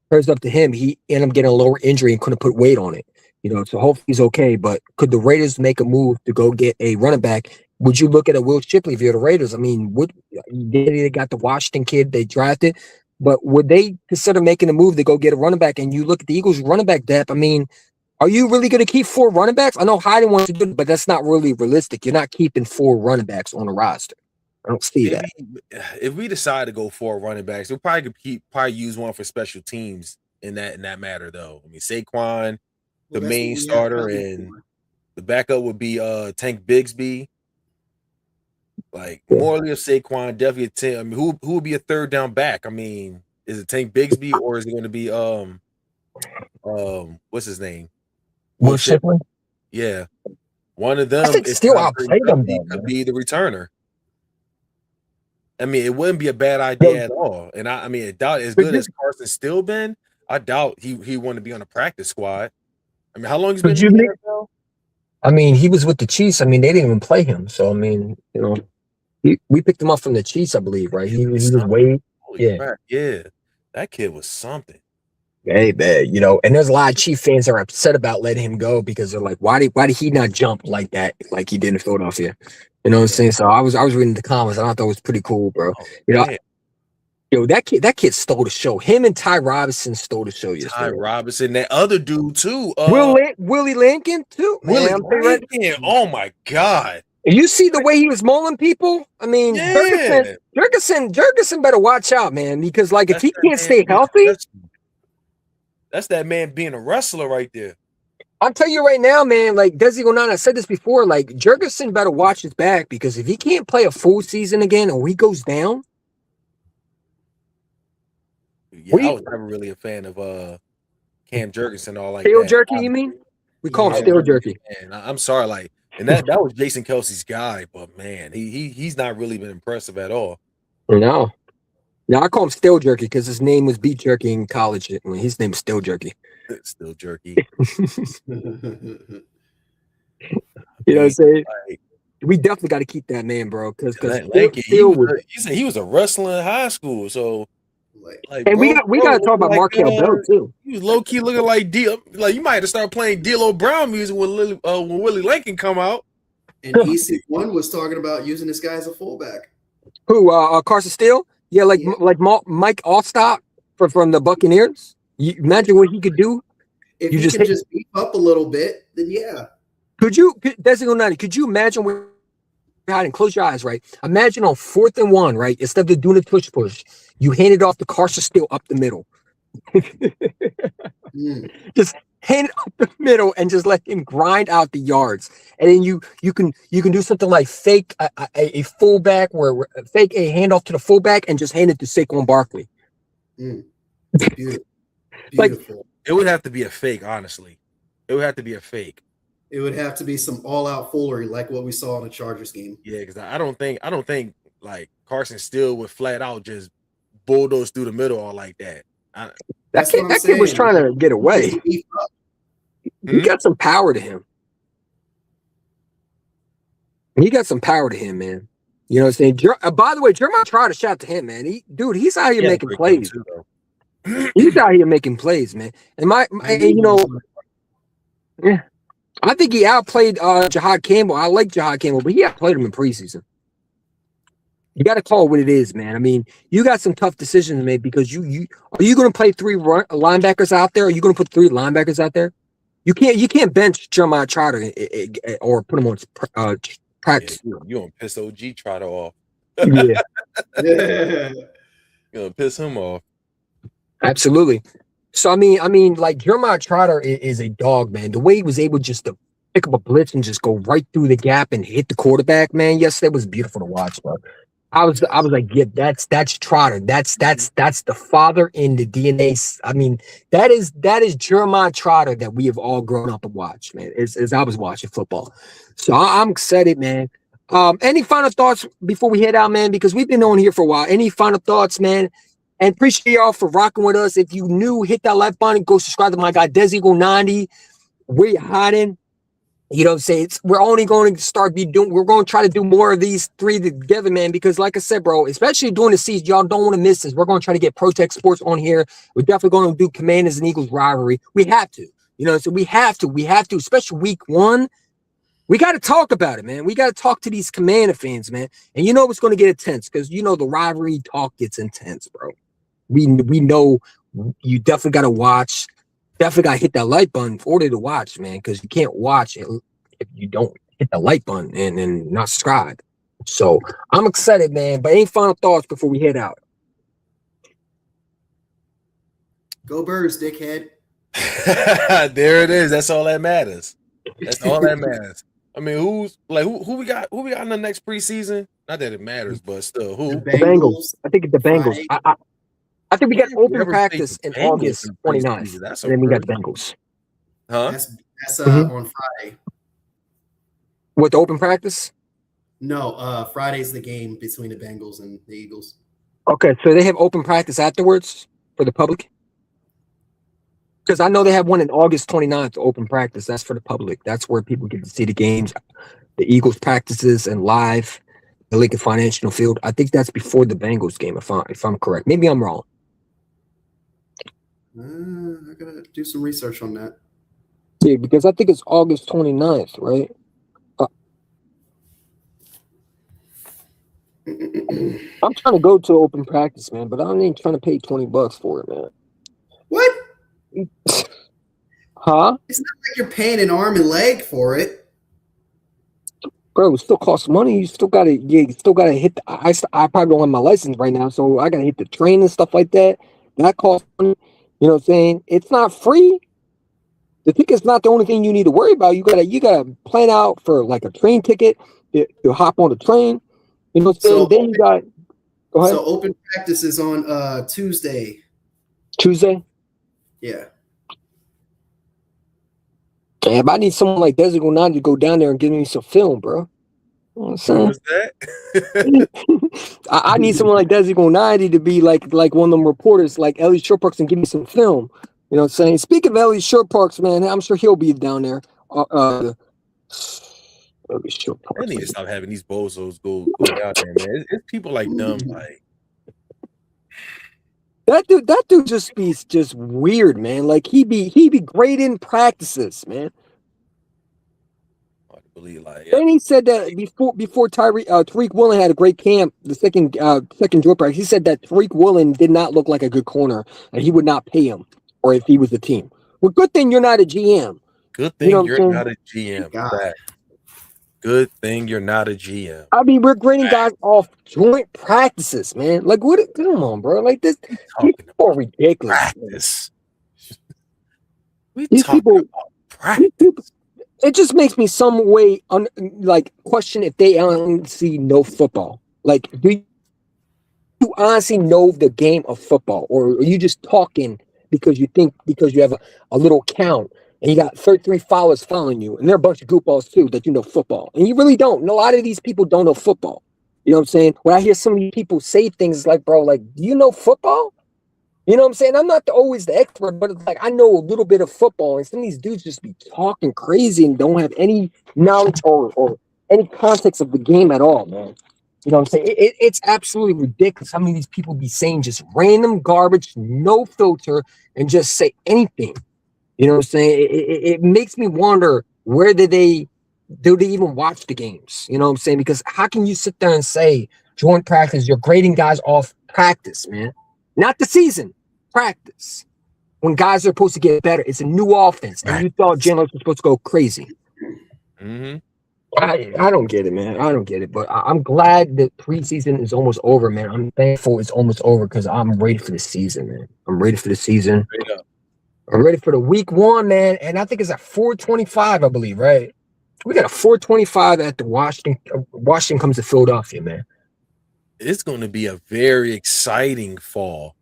prayers up to him. He ended up getting a lower injury and couldn't put weight on it. You know, so hopefully he's okay. But could the Raiders make a move to go get a running back? Would you look at a Will Shipley if you're the Raiders? I mean, they got the Washington kid they drafted, but would they consider making a move to go get a running back? And you look at the Eagles' running back depth. I mean, are you really going to keep 4 running backs? I know Heidi wants to do it, but that's not really realistic. You're not keeping 4 running backs on the roster. I don't see that. If we decide to go 4 running backs, we'll probably use one for special teams in that matter, though. I mean, Saquon, the main starter, and the backup would be Tank Bigsby. Like morally of Saquon, definitely a 10. I mean, who would be a third down back? I mean, is it Tank Bigsby or is it going to be what's his name? Will Shipley? Yeah, one of them. I think still outplayed them. Could be the returner. I mean, it wouldn't be a bad idea at all. And I mean, I doubt as good as Carson's still been. I doubt he wanted to be on a practice squad. I mean, how long has he been in the NFL? I mean, he was with the Chiefs. I mean, they didn't even play him. So I mean, you know, we picked him up from the Chiefs, I believe, right? He was way, yeah. That kid was something. Hey, man, you know, and there's a lot of Chief fans that are upset about letting him go because they're like, why did he not jump like that, like he did in Philadelphia? You know what I'm saying? So I was reading the comments and I thought it was pretty cool, bro. You know, that kid stole the show. Him and Ty Robinson stole the show yesterday. Ty Robinson, that other dude too. Willie Lincoln too. Willie Lincoln. Oh my God. You see the way he was mauling people? I mean, Jurgensen better watch out, man, because like if he can't stay healthy. That's that man being a wrestler right there. I'll tell you right now, man, like Desi Gonana, I said this before, like Jurgensen better watch his back because if he can't play a full season again or he goes down. Yeah, I was never really a fan of Cam Jurgensen all like Steel that. jerky, you mean? We call him Yeah. steel jerky. And I'm sorry, like, and that was Jason Kelsey's guy, but man, he's not really been impressive at all. No. I call him steel jerky because his name was beef jerky in college. When his name was steel jerky. Still jerky. You know what I'm saying? Like, We definitely got to keep that man, bro. Because he was a wrestler in high school, so like, and bro, we got to talk about like, Markel Bell too. He was low key looking like like you might have to start playing D'Lo Brown music when Willie Lincoln come out. And EC1 was talking about using this guy as a fullback. Who? Carson Steele? Yeah, like Mike Allstott from the Buccaneers. You imagine what he could do. If you can just beef up a little bit, then yeah. Could you? That's could you imagine where? And close your eyes, right? Imagine on 4th and 1, right? Instead of doing a push, you hand it off to Carson Steele up the middle. Just hand it up the middle and just let him grind out the yards. And then you can do something like fake a fullback where fake a handoff to the fullback and just hand it to Saquon Barkley. Beautiful. Like, it would have to be a fake, honestly. It would have to be a fake. It would have to be some all-out foolery like what we saw in the Chargers game. Yeah, because I don't think like Carson Steele would flat out just bulldoze through the middle all like that. That kid was trying to get away. He got some power to him. He got some power to him, man. You know what I'm saying? By the way, Jeremiah Trotter, shout out to him, man. He's out here making plays. He's out here making plays, man. And yeah. I think he outplayed Jahad Campbell. I like Jahad Campbell, but he outplayed him in preseason. You got to call it what it is, man. I mean, you got some tough decisions to make because are you going to play 3 linebackers out there? Are you going to put 3 linebackers out there? You can't bench Jeremiah Trotter or put him on practice. Yeah, you gonna piss OG Trotter off? Yeah, you're gonna piss him off. Absolutely. So I mean, like Jeremiah Trotter is a dog, man. The way he was able just to pick up a blitz and just go right through the gap and hit the quarterback, man. Yes, that was beautiful to watch, bro. I was like, yeah, that's Trotter. That's the father in the DNA. I mean, that is Jeremiah Trotter that we have all grown up and watched, man. As I was watching football, so I'm excited, man. Any final thoughts before we head out, man? Because we've been on here for a while. Any final thoughts, man? And appreciate y'all for rocking with us. If you new, hit that like button. Go subscribe to my guy, Deseagle90. Where you hiding? You know what I'm saying? We're only going to we're going to try to do more of these 3 together, man, because like I said, bro, especially during the season, y'all don't want to miss this. We're going to try to get Pro Tech Sports on here. We're definitely going to do Commanders and Eagles rivalry. We have to, so we have to, especially week 1. We got to talk about it, man. We got to talk to these Commander fans, man. And it's going to get intense because, the rivalry talk gets intense, bro. We know you definitely got to watch. Definitely got to hit that like button in order to watch, man, because you can't watch it if you don't hit the like button and not subscribe. So I'm excited, man. But any final thoughts before we head out? Go Birds, dickhead. There it is. That's all that matters. That's all that matters. I mean, who we got in the next preseason? Not that it matters, but still, who? The Bengals. I think it's the Bengals. I think we got open practice in August 29th. And then we got the Bengals. Huh? That's on Friday. What, the open practice? No, Friday's the game between the Bengals and the Eagles. Okay, so they have open practice afterwards for the public? Because I know they have one in August 29th, open practice. That's for the public. That's where people get to see the games, the Eagles practices and live, the Lincoln Financial Field. I think that's before the Bengals game, if I'm correct. Maybe I'm wrong. I gotta do some research on that. Yeah, because I think it's August 29th, right? I'm trying to go to open practice, man, but I ain't trying to pay $20 for it, man. What? Huh? It's not like you're paying an arm and leg for it. Bro, it still costs money. You still gotta hit the, I probably don't have my license right now, so I gotta hit the train and stuff like that. That costs money. You know what I'm saying? It's not free. The ticket's not the only thing you need to worry about. You gotta plan out for like a train ticket to hop on the train. You know what I'm saying? So then you got go ahead. So open practice is on Tuesday. Tuesday. Yeah. Damn, I need someone like Desi Gonadi to go down there and give me some film, bro. You know what I'm Who saying? was that? I need someone like Desi Gonadi to be like one of them reporters, like Ellie Shortparks, and give me some film. You know what I'm saying? Speaking of Ellie Shortparks, man, I'm sure he'll be down there. Ellie I Shortparks. need to stop having these bozos go down there, man. It's people like them, like That dude just be just weird, man. Like he be great in practices, man. hard to believe, like And he said that before Tariq Woolen had a great camp, the second joint practice, he said that Tariq Woolen did not look like a good corner, and he would not pay him, or if he was the team. Well, good thing you're not a GM. good thing You know what you're I'm not a GM. God. Fact. Good thing you're not a GM. I mean, we're grading guys off joint practices, man. Like, what? Come on, bro. Like this, Talking people are ridiculous. Practice. We These talking people- about practice. It just makes me some way question if they honestly know football. Like, do you honestly know the game of football, or are you just talking because you have a little count and you got 33 followers following you, and they're a bunch of goofballs too that you know football, and you really don't. And a lot of these people don't know football. You know what I'm saying? When I hear some of these people say things like, "Bro, like, do you know football?" You know what I'm saying? I'm not always the expert, but it's like I know a little bit of football, and some of these dudes just be talking crazy and don't have any knowledge or any context of the game at all, man. You know what I'm saying? It's absolutely ridiculous how many of these people be saying just random garbage, no filter, and just say anything. You know what I'm saying? It makes me wonder, where do they even watch the games? You know what I'm saying? Because how can you sit there and say joint practice, you're grading guys off practice, man? Not the season, practice. When guys are supposed to get better, it's a new offense, and you thought Jalen was supposed to go crazy. Mm-hmm. I don't get it, man. I don't get it. But I'm glad that preseason is almost over, man. I'm thankful it's almost over because I'm ready for the season, man. I'm ready for the season. Straight up. I'm ready for the week 1, man. And I think it's at 4:25, I believe, right? We got a 4:25 at the Washington. Washington comes to Philadelphia, man. It's going to be a very exciting fall,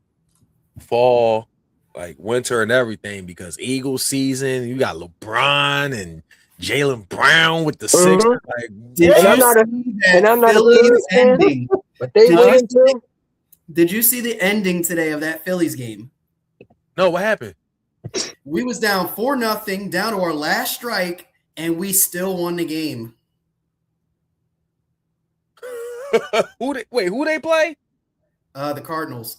like winter and everything, because Eagles season, you got LeBron and Jaylen Brown with the Sixers. Like, Did And you I'm not a- see and that I'm not a Phillies Phillies fan. ending? But they Did win you too. Did you see the ending today of that Phillies game? no, what happened? We was down 4-0, down to our last strike, and we still won the game. Who they play? The Cardinals.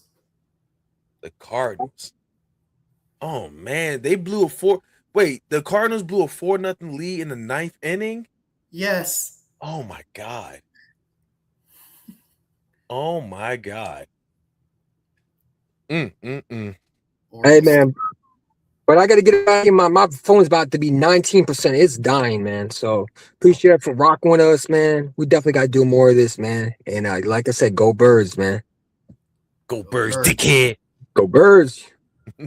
The Cardinals. Oh man, they blew a 4. Wait, the Cardinals blew a 4-0 lead in the 9th inning. Yes. Oh my god. Oh my god. Hey, man. But I got to get it back in. My phone's about to be 19%. It's dying, man. So appreciate it for rocking with us, man. We definitely got to do more of this, man. And like I said, go Birds, man. Go Birds, Birds. dickhead. Go Birds. Woo!